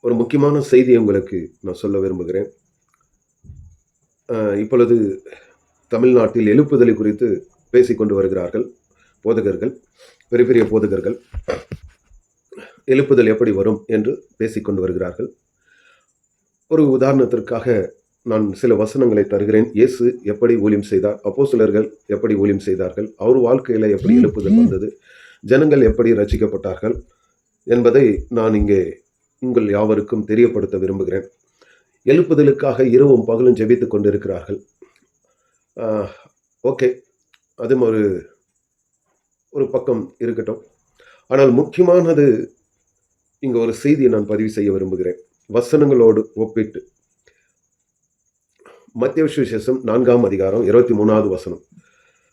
ஒரு முக்கியமான செய்தியை உங்களுக்கு நான் சொல்ல விரும்புகிறேன். இப்பொழுது தமிழ்நாட்டில் எழுப்புதலை குறித்து பேசிக்கொண்டு வருகிறார்கள் போதகர்கள், பெரிய பெரிய போதகர்கள். எழுப்புதல் எப்படி வரும் என்று பேசிக்கொண்டு வருகிறார்கள். ஒரு உதாரணத்திற்காக நான் சில வசனங்களை தருகிறேன். இயேசு எப்படி ஊழியம் செய்தார், அப்போஸ்தலர்கள் எப்படி ஊழியம் செய்தார்கள், அவர் வாழ்க்கையில எப்படி எழுப்புதல் வந்தது, ஜனங்கள் எப்படி ரட்சிக்கப்பட்டார்கள் என்பதை நான் இங்கே உங்கள் யாவருக்கும் தெரியப்படுத்த விரும்புகிறேன். எழுப்புதலுக்காக இரவும் பகலும் ஜெபித்துக் கொண்டிருக்கிறார்கள். ஓகே, அதுவும் ஒரு பக்கம் இருக்கட்டும். ஆனால் முக்கியமானது இங்க ஒரு செய்தியை நான் பதிவு செய்ய விரும்புகிறேன், வசனங்களோடு ஒப்பிட்டு. மத்தேயு சுவிசேஷம் 4ஆம் அதிகாரம் 23வது வசனம்.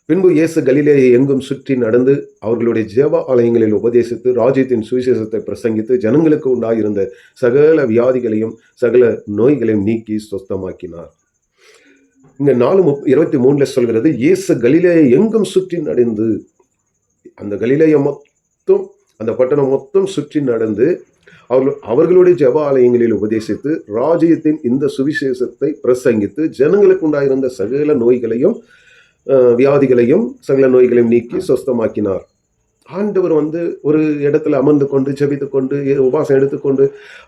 பின்பு இயேசு கலிலேயை எங்கும் சுற்றி நடந்து அவர்களுடைய ஜெப ஆலயங்களில் உபதேசித்து ராஜ்யத்தின் சுவிசேஷத்தை பிரசங்கித்து ஜனங்களுக்கு உண்டாயிருந்த சகல வியாதிகளையும் சகல நோய்களையும் நீக்கி சுத்தமாக்கினார். இங்க 4:23 சொல்கிறது, இயேசு கலிலேயை எங்கும் சுற்றி நடந்து, அந்த கலிலேயை மொத்தம், அந்த பட்டணம் மொத்தம் சுற்றி நடந்து அவர்களுடைய ஜெப ஆலயங்களில் உபதேசித்து ராஜ்யத்தின் இந்த சுவிசேஷத்தை பிரசங்கித்து ஜனங்களுக்கு உண்டாயிருந்த சகல நோய்களையும் வியாதிகளையும் சகல நோய்களையும் நீக்கி சுஸ்தமாக்கினார். ஆண்டவர் ஒரு இடத்துல அமர்ந்து கொண்டு ஜெபித்து கொண்டு உபாசம் எடுத்துக்கொண்டு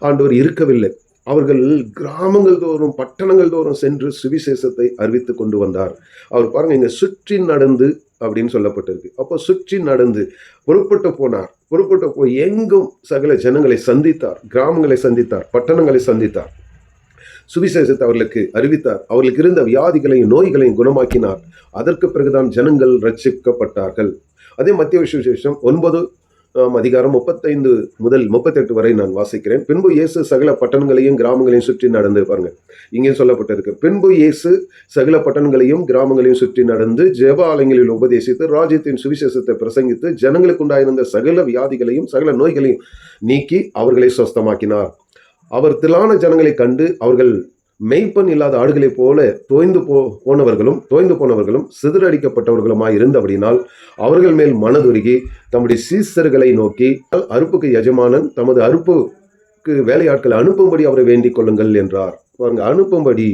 ஆண்டவர் இருக்கவில்லை. அவர்கள் கிராமங்கள் தோறும் பட்டணங்கள் தோறும் சென்று சுவிசேஷத்தை அறிவித்து கொண்டு வந்தார். அவர் பாருங்க, இங்க சுற்றி நடந்து அப்படின்னு சொல்லப்பட்டிருக்கு. அப்போ சுற்றி நடந்து புறப்பட்டு போனார். புறப்பட்டு போய் எங்கும் சகல ஜனங்களை சந்தித்தார், கிராமங்களை சந்தித்தார், பட்டணங்களை சந்தித்தார், சுவிசேஷத்தை அவர்களுக்கு அறிவித்தார். அவர்களுக்கு இருந்த வியாதிகளையும் நோய்களையும் குணமாக்கினார். அதற்கு பிறகுதான் ஜனங்கள் ரட்சிக்கப்பட்டார்கள். அதே மத்தேயு சுவிசேஷம் 9ஆம் அதிகாரம் 35 முதல் 38 வரை நான் வாசிக்கிறேன். பின்பு இயேசு சகல பட்டணங்களையும் கிராமங்களையும் சுற்றி நடந்து, பாருங்க இங்கே சொல்லப்பட்டிருக்கு, பின்பு இயேசு சகல பட்டணங்களையும் கிராமங்களையும் சுற்றி நடந்து ஜெப ஆலயங்களில் உபதேசித்து ராஜ்யத்தின் சுவிசேஷத்தை பிரசங்கித்து ஜனங்களுக்கு உண்டாயிருந்த சகல வியாதிகளையும் சகல நோய்களையும் நீக்கி அவர்களை சுஸ்தமாக்கினார். அவர் திரளான ஜனங்களை கண்டு அவர்கள் மெய்ப்பன் இல்லாத ஆடுகளைப் போல தோய்ந்து போனவர்களும் சிதறடிக்கப்பட்டவர்களுமாய் இருந்தபடினால் அவர்கள் மேல் மனதுருகி தம்முடைய சீசர்களை நோக்கி, அறுப்புக்கு எஜமானன் தமது அறுப்புக்கு வேலையாட்களை அனுப்பும்படி அவரை வேண்டிக் கொள்ளுங்கள் என்றார். பாருங்க, அனுப்பும்படி,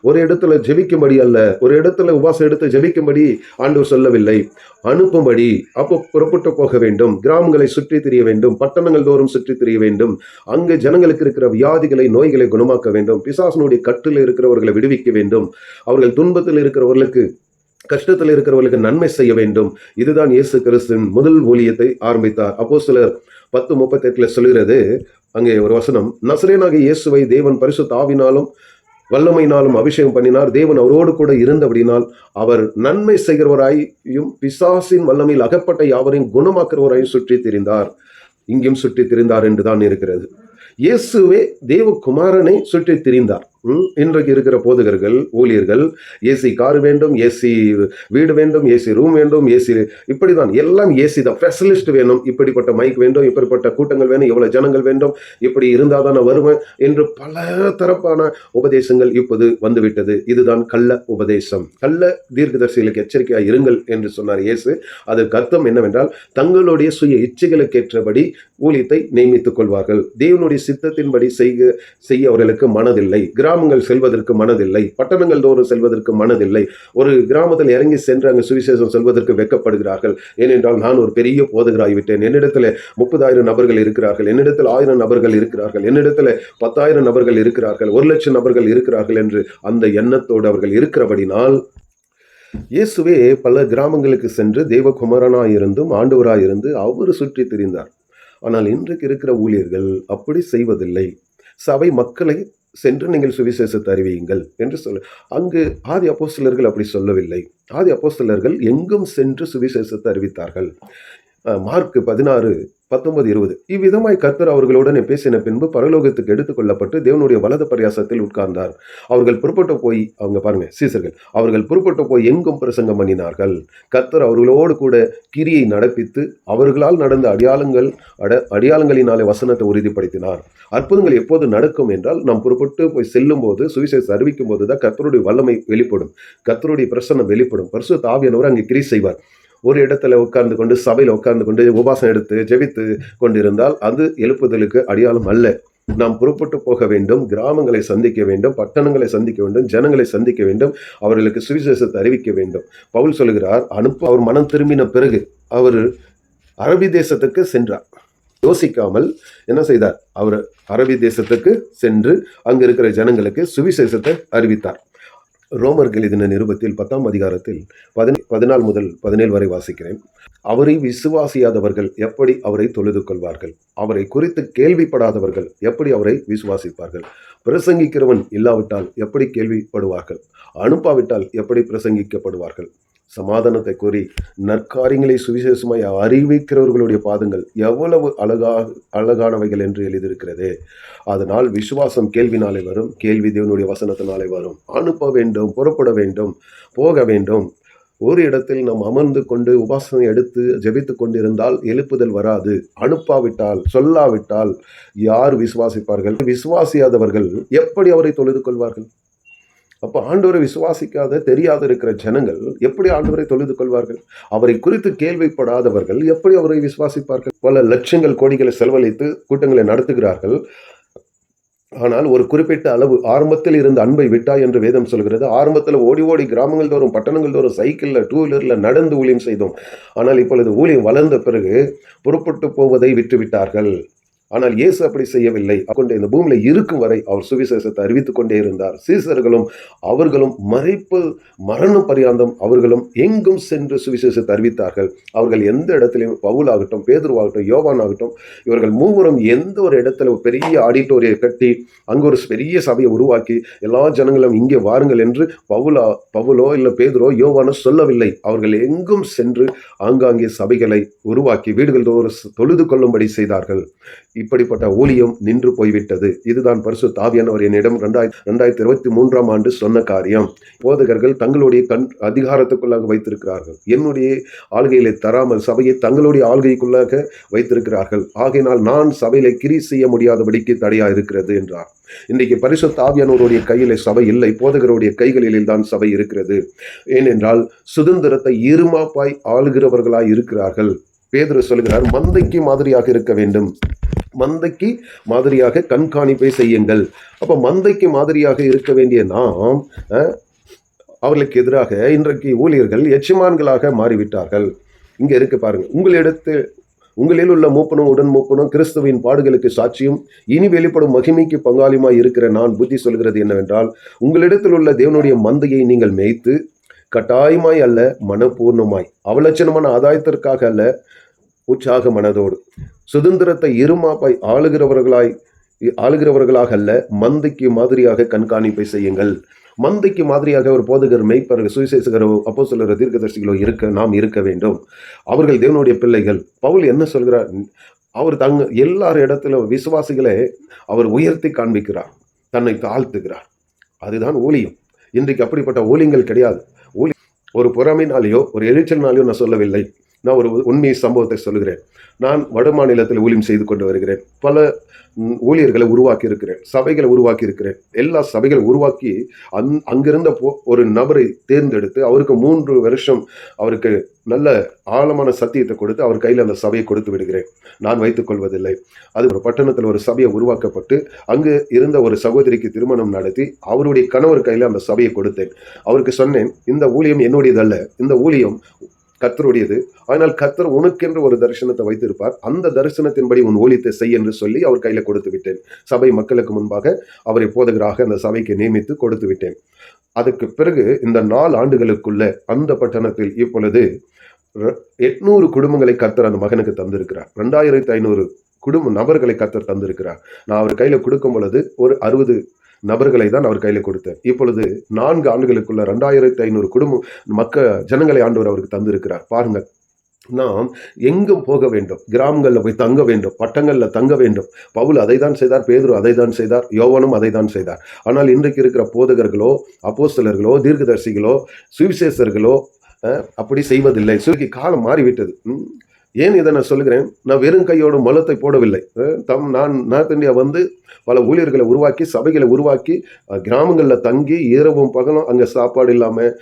ஒரு இடத்துல ஜெபிக்கும்படி அல்ல, ஒரு இடத்துல உபாசம் எடுத்து ஜெபிக்கும்படி ஆண்டவர் சொல்லவில்லை, அனுப்பும்படி. அப்போ புறப்பட்டு போக வேண்டும், கிராமங்களை சுற்றி திரிய வேண்டும், பட்டணங்கள் தோறும் சுற்றி திரிய வேண்டும், அங்கு ஜனங்களுக்கு இருக்கிற வியாதிகளை நோய்களை குணமாக்க வேண்டும், பிசாசனுடைய கட்டில் இருக்கிறவர்களை விடுவிக்க வேண்டும், அவர்கள் துன்பத்தில் இருக்கிறவர்களுக்கு கஷ்டத்தில் இருக்கிறவர்களுக்கு நன்மை செய்ய வேண்டும். இதுதான் இயேசு கிறிஸ்துவின் முதல் ஊழியத்தை ஆரம்பித்தார். அப்போஸ்தலர் 10:38 சொல்கிறது, அங்கே ஒரு வசனம், நசரேயனாகிய இயேசுவை தேவன் பரிசுத்த ஆவினாலும் வல்லமையினாலும் அபிஷேகம் பண்ணினார். தேவன் அவரோடு கூட இருந்தபடினால் அவர் நன்மை செய்கிறவராயும் பிசாசின் வல்லமையில் அகப்பட்ட யாவரையும் குணமாக்குறவராயும் சுற்றி திரிந்தார். இங்கேயும் சுற்றி திரிந்தார் என்றுதான் இருக்கிறது. இயேசுவே தேவகுமாரனை சுற்றி திரிந்தார். இன்றைக்கு இருக்கிற போதகர்கள், ஊழியர்கள், ஏசி கார் வேண்டும், ஏசி வீடு வேண்டும், ஏசி ரூம் வேண்டும், ஏசி இப்படிதான், எல்லாம் ஏசி தான். ஸ்பெஷலிஸ்ட் வேணும், இப்படிப்பட்ட மைக் வேண்டும், இப்படிப்பட்ட கூட்டங்கள் வேணும், எவ்வளவு ஜனங்கள் வேண்டும், இப்படி இருந்தால் தான் வருவேன் என்று பல தரப்பான உபதேசங்கள் இப்போது வந்துவிட்டது. இதுதான் கள்ள உபதேசம். கள்ள தீர்க்கதரிசிகளுக்கு எச்சரிக்கையாக இருங்கள் என்று சொன்னார் இயேசு. அதற்கு அர்த்தம் என்னவென்றால், தங்களுடைய சுய இச்சைகளுக்கு ஏற்றபடி ஊழியத்தை நியமித்துக் கொள்வார்கள். தேவனுடைய சித்தத்தின்படி செய்ய அவர்களுக்கு மனதில்லை. கிராமங்கள் செல்வதற்கு மனதில்லை, பட்டணங்கள் தோறும் செல்வதற்கு மனதில்லை. ஒரு கிராமத்தில் இறங்கி சென்று அங்கு சுவிசேஷம் செல்வதற்கு வெட்கப்படுகிறார்கள். ஏனென்றால் நான் ஒரு பெரிய போதகராகிவிட்டேன், என்னிடத்தில் 30,000 நபர்கள் இருக்கிறார்கள், என்னிடத்தில் 1000 நபர்கள் இருக்கிறார்கள், என்னிடத்தில் 10,000 நபர்கள் இருக்கிறார்கள், 1,00,000 நபர்கள் இருக்கிறார்கள் என்று அந்த எண்ணத்தோடு அவர்கள் இருக்கிறபடினால் இயேசுவே பல கிராமங்களுக்கு சென்று தேவகுமாரனாயிருந்தும் ஆண்டவராயிருந்து அவர் சுற்றி திரிந்தார். ஆனால் இன்றைக்கு இருக்கிற ஊழியர்கள் அப்படி செய்வதில்லை. சபை மக்களை சென்று நீங்கள் சுவிசேஷத்தை அறிவியுங்கள் என்று அங்கு ஆதி அப்போஸ்தலர்கள் அப்படி சொல்லவில்லை. ஆதி அப்போஸ்தலர்கள் எங்கும் சென்று சுவிசேஷத்தை அறிவித்தார்கள். மார்க் 16:19-20 இவ்விதமாய் கர்த்தர் அவர்களுடனே பேசின பின்பு பரலோகத்துக்கு எடுத்துக் கொள்ளப்பட்டு தேவனுடைய வலது பரியாசத்தில் உட்கார்ந்தார். அவர்கள் புறப்பட்டு போய், அவங்க பாருங்க சீசர்கள், அவர்கள் புறப்பட்டு போய் எங்கும் பிரசங்கம் பண்ணினார்கள். கர்த்தர் அவர்களோடு கூட கிரியை நடப்பித்து அவர்களால் நடந்த அடையாளங்களினாலே வசனத்தை உறுதிப்படுத்தினார். அற்புதங்கள் எப்போது நடக்கும் என்றால், நாம் புறப்பட்டு போய் செல்லும் போது, சுவிசேஷத்தை அறிவிக்கும் போது தான் கர்த்தருடைய வல்லமை வெளிப்படும், கர்த்தருடைய பிரசன்னம் வெளிப்படும். பரிசுத்த ஆவியானவர் அங்கே கிரியை செய்வார். ஒரு இடத்துல உட்கார்ந்து கொண்டு, சபையில் உட்கார்ந்து கொண்டு உபாசம் எடுத்து ஜெபித்து கொண்டிருந்தால் அது எழுப்புதலுக்கு அடையாளம் அல்ல. நாம் புறப்பட்டு போக வேண்டும், கிராமங்களை சந்திக்க வேண்டும், பட்டணங்களை சந்திக்க வேண்டும், ஜனங்களை சந்திக்க வேண்டும், அவர்களுக்கு சுவிசேஷத்தை அறிவிக்க வேண்டும். பவுல் சொல்கிறார், அவர் மனம் திரும்பின பிறகு அவர் அரபி தேசத்துக்கு சென்றார். யோசிக்காமல் என்ன செய்தார்? அவர் அரபி தேசத்துக்கு சென்று அங்கு இருக்கிற ஜனங்களுக்கு சுவிசேஷத்தை அறிவித்தார். ரோமர்கள் எழுதின நிருபத்தில் 10ஆம் அதிகாரத்தில் 14 முதல் 17 வரை வாசிக்கிறேன். அவரை விசுவாசியாதவர்கள் எப்படி அவரை தொழுது கொள்வார்கள்? அவரை குறித்து கேள்விப்படாதவர்கள் எப்படி அவரை விசுவாசிப்பார்கள்? பிரசங்கிக்கிறவன் இல்லாவிட்டால் எப்படி கேள்விப்படுவார்கள்? அனுப்பாவிட்டால் எப்படி பிரசங்கிக்கப்படுவார்கள்? சமாதானத்தை கூறி நற்காரியங்களை சுவிசேஷமாய் அறிவிக்கிறவர்களுடைய பாதங்கள் எவ்வளவு அழகானவைகள் என்று எழுதியிருக்கிறது. அதனால் விசுவாசம் கேள்வினாலே வரும், கேள்வி தேவனுடைய வசனத்தினாலே வரும். அனுப்ப வேண்டும், புறப்பட வேண்டும், போக வேண்டும். ஒரு இடத்தில் நாம் அமர்ந்து கொண்டு உபாசனை எடுத்து ஜெபித்து கொண்டிருந்தால் எழுப்புதல் வராது. அனுப்பாவிட்டால், சொல்லாவிட்டால் யார் விசுவாசிப்பார்கள்? விசுவாசியாதவர்கள் எப்படி அவரை தொழுது கொள்வார்கள்? அப்போ ஆண்டவரை விசுவாசிக்காத தெரியாத இருக்கிற ஜனங்கள் எப்படி ஆண்டவரை தொழுது கொள்வார்கள்? அவரை குறித்து கேள்விப்படாதவர்கள் எப்படி அவரை விசுவாசிப்பார்கள்? பல லட்சங்கள் கோடிகளை செலவழித்து கூட்டங்களை நடத்துகிறார்கள். ஆனால் ஒரு குறிப்பிட்ட அளவு ஆரம்பத்தில் இருந்த அன்பை விட்டா என்று வேதம் சொல்கிறது. ஆரம்பத்தில் ஓடி ஓடி கிராமங்கள் தோறும் பட்டணங்கள் தோறும் சைக்கிளில் 2 வீலரில் நடந்து ஊழியம் செய்தோம். ஆனால் இப்பொழுது ஊழியம் வளர்ந்த பிறகு புறப்பட்டு போவதை விட்டுவிட்டார்கள். ஆனால் இயேசு அப்படி செய்யவில்லை. கொண்டு இந்த பூமியில் இருக்கும் வரை அவர் சுவிசேஷத்தை அறிவித்துக் கொண்டே இருந்தார். சீசர்களும் அவர்களும் மரணம் பரியந்தம் அவர்களும் எங்கும் சென்று சுவிசேஷத்தை அறிவித்தார்கள். அவர்கள் எந்த இடத்திலையும் பவுலாகட்டும், பேதுருவாகட்டும், யோவான் ஆகட்டும், இவர்கள் மூவரும் எந்த ஒரு இடத்துல பெரிய ஆடிட்டோரியை கட்டி அங்கு ஒரு பெரிய சபையை உருவாக்கி எல்லா ஜனங்களும் இங்கே வாருங்கள் என்று பவுலோ இல்லை பேதுரோ யோவானோ சொல்லவில்லை. அவர்கள் எங்கும் சென்று ஆங்காங்கே சபைகளை உருவாக்கி வீடுகள் தோறும் தொழுது கொள்ளும்படி செய்தார்கள். இப்படிப்பட்ட ஊழியம் நின்று போய்விட்டது. இதுதான் பரிசுத்த ஆவியானவர் என்னிடம் 2023ஆம் ஆண்டு சொன்ன காரியம். போதகர்கள் தங்களுடைய அதிகாரத்துக்குள்ளாக வைத்திருக்கிறார்கள். என்னுடைய ஆள்கையிலே தராமல் சபையை தங்களுடைய ஆள்கைக்குள்ளாக வைத்திருக்கிறார்கள். ஆகையினால் நான் சபையில கிரி செய்ய முடியாதபடிக்கு தடையா இருக்கிறது என்றார். இன்றைக்கு பரிசுத்த ஆவியானவருடைய கையிலே சபை இல்லை, போதகருடைய கைகளில் தான் சபை இருக்கிறது. ஏனென்றால் சுதந்திரத்தை இருமாப்பாய் ஆளுகிறவர்களாய் இருக்கிறார்கள். பேதுரு சொல்கிறார், மந்தைக்கு மாதிரியாக இருக்க வேண்டும், மந்தைக்கு மாதிரியாக கண்காணிப்பை செய்யுங்கள். அப்ப மந்தைக்கு மாதிரியாக இருக்க வேண்டிய நாம் அவர்களுக்கு எதிராக இன்றைக்கு ஊழியர்கள் எஜமான்களாக மாறிவிட்டார்கள். இங்க இருக்கு பாருங்க, உங்களில் உள்ள மூப்பனும் உடன் மூப்பனும் கிறிஸ்துவின் பாடுகளுக்கு சாட்சியும் இனி வெளிப்படும் மகிமைக்கு பங்காளியுமாய் இருக்கிற நான் புத்தி சொல்கிறது என்னவென்றால், உங்களிடத்தில் உள்ள தேவனுடைய மந்தையை நீங்கள் மேய்த்து கட்டாயமாய் அல்ல, மனப்பூர்ணமாய், அவலட்சணமான ஆதாயத்திற்காக அல்ல, உற்சாக மனதோடு சுதந்திரத்தை இருமாப்பாய் ஆளுகிறவர்களாக அல்ல, மந்தைக்கு மாதிரியாக கண்காணிப்பை செய்யுங்கள். மந்தைக்கு மாதிரியாக ஒரு போதகர், மெய்ப்பர்கள், சுவிசேஷகரோ, அப்போஸ்தலரோ, தீர்க்கதரிசிகளோ நாம் இருக்க வேண்டும். அவர்கள் தேவனுடைய பிள்ளைகள். பவுல் என்ன சொல்கிறார்? அவர் எல்லார் இடத்திலும் விசுவாசிகளை அவர் உயர்த்தி காண்பிக்கிறார், தன்னை தாழ்த்துகிறார். அதுதான் ஊழியம். இன்றைக்கு அப்படிப்பட்ட ஊழியங்கள் கிடையாது. ஒரு பொறாமைனாலேயோ ஒரு எரிச்சல்னாலேயோ நான் சொல்லவில்லை. நான் ஒரு உண்மை சம்பவத்தை சொல்கிறேன். நான் வட மாநிலத்தில் ஊழியம் செய்து கொண்டு வருகிறேன். பல ஊழியர்களை உருவாக்கி இருக்கிறேன், சபைகளை உருவாக்கி இருக்கிறேன். எல்லா சபைகளை உருவாக்கி அங்கிருந்த ஒரு நபரை தேர்ந்தெடுத்து அவருக்கு 3 வருஷம் அவருக்கு நல்ல ஆழமான சத்தியத்தை கொடுத்து அவர் கையில் அந்த சபையை கொடுத்து விடுகிறேன். நான் வைத்துக் கொள்வதில்லை. அது ஒரு பட்டணத்தில் ஒரு சபையை உருவாக்கப்பட்டு அங்கு இருந்த ஒரு சகோதரிக்கு திருமணம் நடத்தி அவருடைய கணவர் கையில் அந்த சபையை கொடுத்தேன். அவருக்கு சொன்னேன், இந்த ஊழியம் என்னுடையதல்ல, இந்த ஊழியம் கர்த்தருடையது. ஆனால் கர்த்தர் உனக்கென்று ஒரு தரிசனத்தை வைத்திருப்பார். அந்த தரிசனத்தின்படி உன் ஊழியத்தை செய் என்று சொல்லி அவர் கையில கொடுத்து விட்டேன். சபை மக்களுக்கு முன்பாக அவரை போதகராக அந்த சபைக்கு நியமித்து கொடுத்து விட்டேன். அதுக்கு பிறகு இந்த 4 ஆண்டுகளுக்குள்ள அந்த பட்டணத்தில் இப்பொழுது 800 குடும்பங்களை கர்த்தர் அந்த மகனுக்கு தந்திருக்கிறார். 2500 நபர்களை கர்த்தர் தந்திருக்கிறார். நான் அவர் கையில கொடுக்கும் பொழுது ஒரு 60 நபர்களை தான் அவர் கையில் கொடுத்தார். இப்பொழுது 4 ஆண்டுகளுக்குள்ள 2500 ஜனங்களை ஆண்டவர் அவருக்கு தந்திருக்கிறார். பாருங்க, நாம் எங்கும் போக வேண்டும், கிராமங்களில் போய் தங்க வேண்டும், பட்டங்களில் தங்க வேண்டும். பவுல் அதை தான் செய்தார், பேதுரு அதை தான் செய்தார், யோவானும் அதை தான் செய்தார். ஆனால் இன்றைக்கு இருக்கிற போதகர்களோ, அப்போஸ்தலர்களோ, தீர்க்கதரிசிகளோ, சுவிசேஷர்களோ அப்படி செய்வதில்லை. காலம் மாறிவிட்டது. ஏன் இதை நான் சொல்லுகிறேன்? நான் வெறும் கையோடு மலத்தை போடவில்லை. நார்த் இந்தியா வந்து பல ஊழியர்களை உருவாக்கி, சபைகளை உருவாக்கி, கிராமங்களில் தங்கி இரவும் பகலும் அங்கே சாப்பாடு இல்லாமல்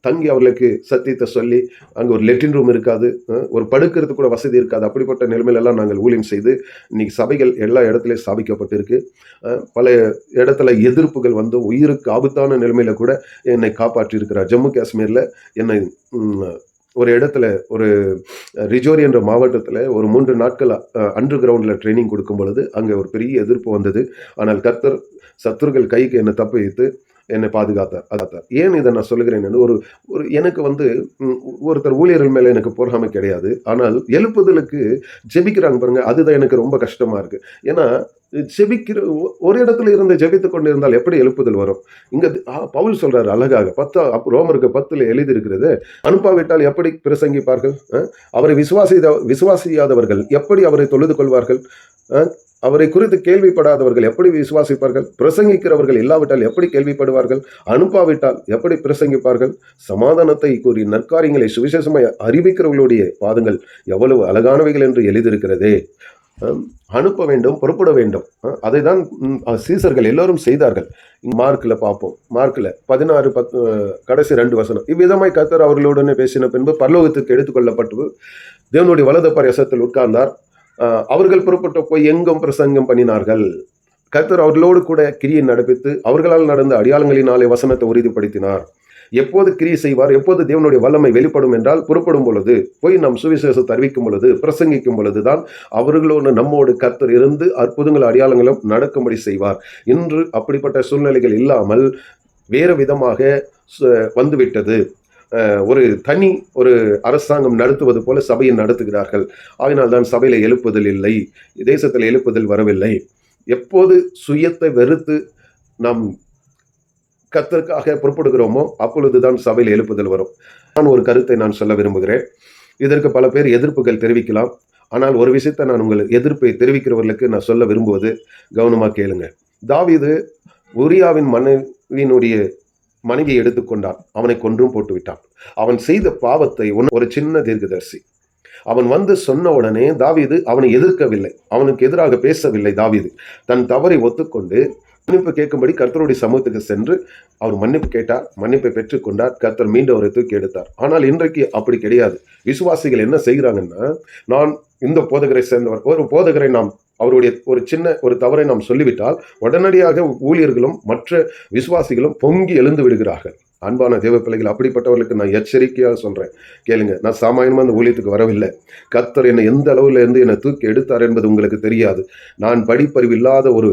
தங்கி அவர்களுக்கு சத்தியத்தை சொல்லி, அங்கே ஒரு லெட்டின் ரூம் இருக்காது, ஒரு படுக்கிறது கூட வசதி இருக்காது. அப்படிப்பட்ட நிலைமையிலெல்லாம் நாங்கள் ஊழியம் செய்து இன்னைக்கு சபைகள் எல்லா இடத்துலையும் ஸ்தாபிக்கப்பட்டிருக்கு. பல இடத்துல எதிர்ப்புகள் வந்து உயிருக்கு ஆபத்தான நிலைமையில கூட என்னை காப்பாற்றி இருக்கிறார். ஜம்மு காஷ்மீரில் என்னை ஒரு இடத்துல ஒரு ரிஜோரி என்ற மாவட்டத்தில் ஒரு 3 நாட்கள் அண்டர் கிரவுண்டில் ட்ரைனிங் கொடுக்கும் பொழுது அங்கே ஒரு பெரிய எதிர்ப்பு வந்தது. ஆனால் கர்த்தர் சத்துருக்கள் கைக்கு என்னை தப்பித்து என்னை பாதுகாத்தார். ஏன் இதை நான் சொல்லுகிறேன் என்று ஒரு ஒரு எனக்கு வந்து ஒருத்தர் ஊழியர்கள் மேலே எனக்கு பொறாமை கிடையாது. ஆனால் எழுப்புதலுக்கு ஜெபிக்கிறாங்க பாருங்க, அதுதான் எனக்கு ரொம்ப கஷ்டமா இருக்கு. ஏன்னா ஜெபிக்கிற ஒரு இடத்துல இருந்து ஜெபித்து கொண்டு இருந்தால் எப்படி எழுப்புதல் வரும்? இங்க பவுல் சொல்றாரு அழகாக, ரோமருக்கு 10 எழுதியிருக்கிறது, அனுப்பாவிட்டால் எப்படி பிரசங்கிப்பார்கள்? அவரை விசுவாசியாதவர்கள் எப்படி அவரை தொழுது கொள்வார்கள்? அவரை குறித்து கேள்விப்படாதவர்கள் எப்படி விசுவாசிப்பார்கள்? பிரசங்கிக்கிறவர்கள் இல்லாவிட்டால் எப்படி கேள்விப்படுவார்கள்? அனுப்பாவிட்டால் எப்படி பிரசங்கிப்பார்கள்? சமாதானத்தை கூறி நற்காரியங்களை சுவிசேஷமாய் அறிவிக்கிறவர்களுடைய பாதங்கள் எவ்வளவு அழகானவைகள் என்று எழுதியிருக்கிறதே. அனுப்ப வேண்டும், புறப்பட வேண்டும். அதை தான் சீசர்கள் எல்லோரும் செய்தார்கள். மார்க்கில் பார்ப்போம், மார்க்கில் 16 கடைசி 2 வசனம், இவ்விதமாய் கர்த்தர் அவர்களுடனே பேசின பின்பு பரலோகத்துக்கு எடுத்துக்கொள்ளப்பட்டு தேவனுடைய வலது பரிசத்தில் உட்கார்ந்தார். அவர்கள் புறப்பட்டு போய் எங்கும் பிரசங்கம் பண்ணினார்கள். கர்த்தர் அவர்களோடு கூட கிரியை நடப்பித்து அவர்களால் நடந்த அடையாளங்களினாலே வசனத்தை உறுதிப்படுத்தினார். எப்போது கிரியை செய்வார், எப்போது தேவனுடைய வல்லமை வெளிப்படும் என்றால் புறப்படும் பொழுது, போய் நம் சுவிசேஷத்தை அறிவிக்கும் பொழுது, பிரசங்கிக்கும் பொழுது தான் அவர்களோடு நம்மோடு கர்த்தர் இருந்து அற்புதங்கள் அடையாளங்களும் நடக்கும்படி செய்வார். இன்று அப்படிப்பட்ட சூழ்நிலைகள் இல்லாமல் வேறு விதமாக வந்துவிட்டது. ஒரு அரசாங்கம் நடத்துவது போல சபையை நடத்துகிறார்கள். அதனால் தான் சபையில எழுப்புதல் இல்லை, தேசத்தில் எழுப்புதல் வரவில்லை. எப்போது சுயத்தை வெறுத்து நாம் கர்த்தருக்காக புறப்படுகிறோமோ அப்பொழுதுதான் சபையில் எழுப்புதல் வரும். நான் ஒரு கருத்தை நான் சொல்ல விரும்புகிறேன். இதற்கு பல பேர் எதிர்ப்புகள் தெரிவிக்கலாம். ஆனால் ஒரு விஷயத்தை நான் உங்களுக்கு எதிர்ப்பை தெரிவிக்கிறவர்களுக்கு நான் சொல்ல விரும்புவது, கவனமாக கேளுங்க. தாவீது உரியாவின் மனைவியினுடைய மனைவியை எடுத்துக்கொண்டான், அவனை கொன்றும் போட்டு விட்டான். அவன் செய்த பாவத்தை ஒரு சின்ன தீர்க்கதரிசி அவன் வந்து சொன்ன உடனே தாவீது அவனை எதிர்க்கவில்லை, அவனுக்கு எதிராக பேசவில்லை. தாவீது தன் தவறை ஒத்துக்கொண்டு மன்னிப்பு கேட்கும்படி கர்த்தருடைய சமூகத்துக்கு சென்று அவர் மன்னிப்பு கேட்டார், மன்னிப்பை பெற்றுக்கொண்டார். கர்த்தர் மீண்டும் அவரை தூக்கி எடுத்தார். ஆனால் இன்றைக்கு அப்படி கிடையாது. விசுவாசிகள் என்ன செய்கிறாங்கன்னா, நான் இந்த போதகரை சேர்ந்தவர், ஒரு போதகரை நாம் அவருடைய ஒரு தவறை நாம் சொல்லிவிட்டால் உடனடியாக ஊழியர்களும் மற்ற விசுவாசிகளும் பொங்கி எழுந்து விடுகிறார்கள். அன்பான தேவ பிள்ளைகள், அப்படிப்பட்டவர்களுக்கு நான் எச்சரிக்கையாக சொல்றேன், கேளுங்க. நான் சாமானியமா அந்த ஊழியத்துக்கு வரவில்லை. கர்த்தர் என்னை எந்த அளவுல இருந்து என்னை தூக்கி எடுத்தார் என்பது உங்களுக்கு தெரியாது. நான் படிப்பறிவு இல்லாத ஒரு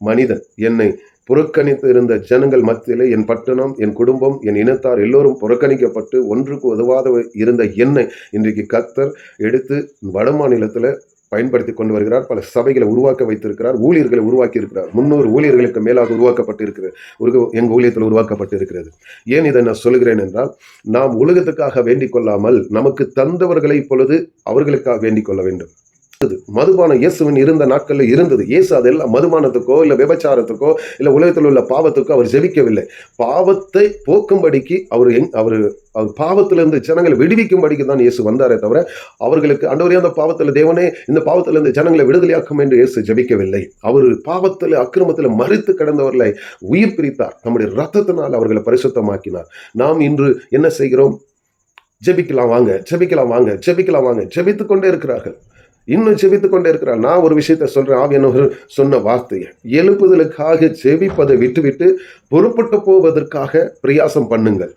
மனிதன். என்னை புறக்கணித்து இருந்த ஜனங்கள் மத்தியிலே என் பட்டணம், என் குடும்பம், என் இனத்தார் எல்லோரும் புறக்கணிக்கப்பட்டு ஒன்றுக்கு உதவாத இருந்த என்னை இன்றைக்கு கர்த்தர் எடுத்து வட மாநிலத்தில் பயன்படுத்தி கொண்டு வருகிறார். பல சபைகளை உருவாக்க வைத்திருக்கிறார், ஊழியர்களை உருவாக்கி இருக்கிறார். 300 ஊழியர்களுக்கு மேலாக உருவாக்கப்பட்டிருக்கிறது, எங்கள் ஊழியத்தில் உருவாக்கப்பட்டிருக்கிறது. ஏன் இதை நான் சொல்கிறேன் என்றால், நாம் உலகத்துக்காக வேண்டிக் கொள்ளாமல் நமக்கு தந்தவர்களை இப்பொழுது அவர்களுக்காக வேண்டிக் கொள்ள வேண்டும். மதுபானம் இயேசுவின் இருந்த நாட்கள்ல இருந்தது. இயேசு அதெல்லாம் மதுபானத்துக்கோ இல்ல விபச்சாரத்துக்கோ இல்ல உலகத்தில் உள்ள பாவத்துக்கோ அவர் ஜெபிக்கவில்லை. பாவத்தை போக்கும்படிக்கு அவர் பாவத்திலிருந்து ஜனங்களை விடுவிக்கும்படிக்கு தான் இயேசு வந்தாரே தவிர அவர்களுக்கு ஆண்டவரே அந்த பாவத்தில் தேவனே இந்த பாவத்திலிருந்து ஜனங்களை விடுதலையாக்கும் என்று இயேசு ஜெபிக்கவில்லை. அவர் பாவத்தில் அக்கிரமத்தில் மரித்து கிடந்தவர்களை உயிர் பிரித்தார். நம்முடைய ரத்தத்தினால் அவர்களை பரிசுத்தமாக்கினார். நாம் இன்று என்ன செய்கிறோம்? ஜெபிக்கலாம் வாங்க, ஜெபிக்கலாம் வாங்க, ஜெபிக்கலாம் வாங்க, ஜெபித்துக் கொண்டே இருக்கிறார்கள். இன்னும் ஜெபித்துக் கொண்டே இருக்கிறார். நான் ஒரு விஷயத்தை சொல்றேன், ஆவியானவர் சொன்ன வார்த்தையை, எழுப்புதலுக்காக ஜெபிப்பதை விட்டுவிட்டு பொறுப்பட்டு போவதற்காக பிரயாசம் பண்ணுங்கள்.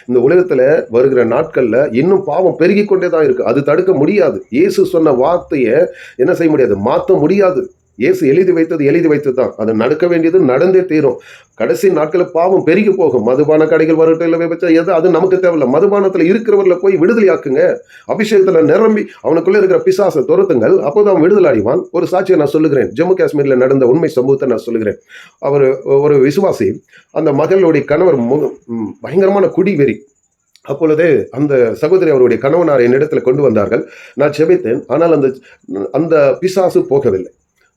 இந்த உலகத்துல வருகிற நாட்கள்ல இன்னும் பாவம் பெருகி கொண்டே தான் இருக்கு. அது தடுக்க முடியாது. இயேசு சொன்ன வார்த்தையை என்ன செய்ய முடியாது, மாற்ற முடியாது. இயேசு எழுதி வைத்தது தான். அது நடக்க வேண்டியது நடந்தே தீரும். கடைசி நாட்களில் பாவம் பெருகி போகும். மதுபான கடைகள் வரட்டும், இல்லை விபச்சாரம், எது அது நமக்கு தேவையில்லை. மதுபானத்தில் இருக்கிறவர்களை போய் விடுதலையாக்குங்க. அபிஷேகத்தில் நிரம்பி அவனுக்குள்ளே இருக்கிற பிசாசை துரத்துங்கள். அப்போது அவன் விடுதலை அடைவான். ஒரு சாட்சியை நான் சொல்லுகிறேன். ஜம்மு காஷ்மீரில் நடந்த உண்மை சம்பவத்தை நான் சொல்லுகிறேன். ஒரு விசுவாசி, அந்த மகளுடைய கணவர் பயங்கரமான குடிவெறி. அப்பொழுதே அந்த சகோதரி அவருடைய கணவனார் என்னிடத்தில் கொண்டு வந்தார்கள். நான் ஜெபித்தேன். ஆனால் அந்த பிசாசு போகவில்லை.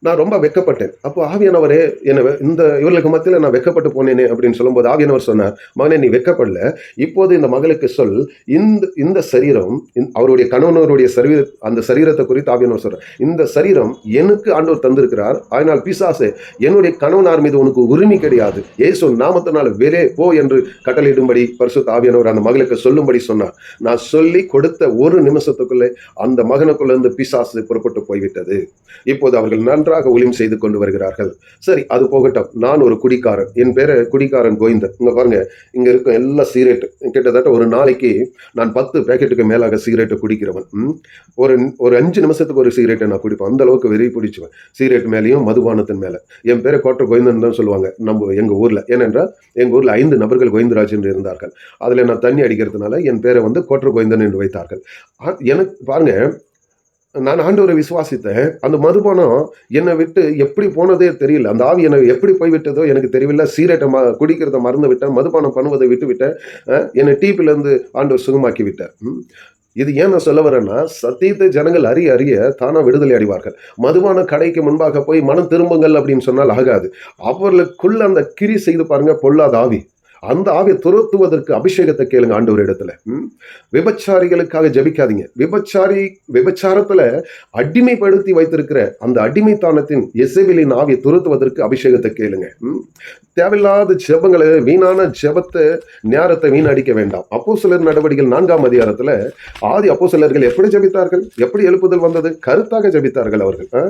நான் ரொம்ப வெட்கப்பட்டேன். அப்போ ஆவியானவரே இந்த இவர்களுக்கு மத்தியில நான் வெட்கப்பட்டு போனேனே அப்படின்னு சொல்லும்போது ஆவியானவர் சொன்னார், மகனே நீ வெட்கப்படல. இப்போது இந்த மகளுக்கு சொல், இந்த இந்த சரீரம் அவருடைய கணவனருடைய அந்த சரீரத்தை குறித்து ஆவியானவர் சொல்றார். இந்த சரீரம் எனக்கு ஆண்டவர் தந்திருக்கிறார். அதனால் பிசாசே, என்னுடைய கணவனார் மீது உனக்கு உரிமை கிடையாது. இயேசு நாமத்தினால வெளியே போ என்று கட்டளையிடும்படி பரிசுத்த ஆவியானவர் அந்த மகளுக்கு சொல்லும்படி சொன்னார். நான் சொல்லி கொடுத்த ஒரு நிமிஷத்துக்குள்ளே அந்த மகனுக்குள்ள இருந்து பிசாசு புறப்பட்டு போய்விட்டது. இப்போது அவர்கள் நன்றாக ஊழியம் செய்து கொண்டு வருகிறார்கள். சரி, அது போகட்டும். நான் ஒரு குடிக்காரன். என் பேரு குடிக்காரன் கோவிந்தன். இங்க பாருங்க, இங்க இருக்க எல்லாம் சிகரெட். கிட்டத்தட்ட ஒரு நாளைக்கு நான் 10 பேக்கெட்டுக்கு மேலாக சிகரெட் குடிக்கிறவன். ஒரு 5 நிமிஷத்துக்கு ஒரு சிகரெட்டை நான் குடிப்பேன். அந்த அளவுக்கு வெறி பிடிச்சுவேன் சிகரெட் மேலேயும் மதுபானத்தின் மேல. என் பேரை கோட்டை கோவிந்தன் தான் சொல்லுவாங்க எங்க ஊர்ல. ஏனென்றால் எங்க ஊர்ல 5 நபர்கள் கோவிந்தராஜ் என்று இருந்தார்கள். அதுல நான் தண்ணி அடிக்கிறதுனால என் பேரை கோட்டை கோவிந்தன் என்று வைத்தார்கள். எனக்கு பாருங்க, நான் ஆண்டவரை விசுவாசித்தேன். அந்த மதுபானம் என்னை விட்டு எப்படி போனதே தெரியல. அந்த ஆவி என்னை எப்படி போய்விட்டதோ எனக்கு தெரியவில்லை. சீரட்டை குடிக்கிறத மறந்து விட்டேன். மதுபானம் பண்ணுவதை விட்டு விட்டேன். என்னை டீப்பிலேருந்து ஆண்டவர் சுகமாக்கி விட்டார். இது ஏன் நான் சொல்ல வரேன்னா, சத்தியத்தை ஜனங்கள் அறிய அறிய தானா விடுதலை அடைவார்கள். மதுபான கடைக்கு முன்பாக போய் மனம் திரும்புங்கள் அப்படின்னு சொன்னால் ஆகாது. அவர்களுக்குள்ள அந்த கிரி செய்து பாருங்க, பொல்லாத ஆவி. அந்த ஆவியை துரத்துவதற்கு அபிஷேகத்தை கேளுங்க ஆண்டவர் இடத்துல. விபச்சாரிகளுக்காக ஜபிக்காதீங்க. விபச்சாரத்துல அடிமைப்படுத்தி வைத்திருக்கிற அந்த அடிமைத்தானத்தின் எசேபேலின் ஆவியை துரத்துவதற்கு அபிஷேகத்தை கேளுங்க. தேவையில்லாத ஜெபங்களை, வீணான ஜெபத்தை, நேரத்தை வீணடிக்க வேண்டாம். அப்போஸ்தலர் நடவடிக்கைகள் 4ஆம் அதிகாரத்துல ஆதி அப்போஸ்தலர்கள் எப்படி ஜபித்தார்கள்? எப்படி எழுப்புதல் வந்தது? கருத்தாக ஜபித்தார்கள் அவர்கள்.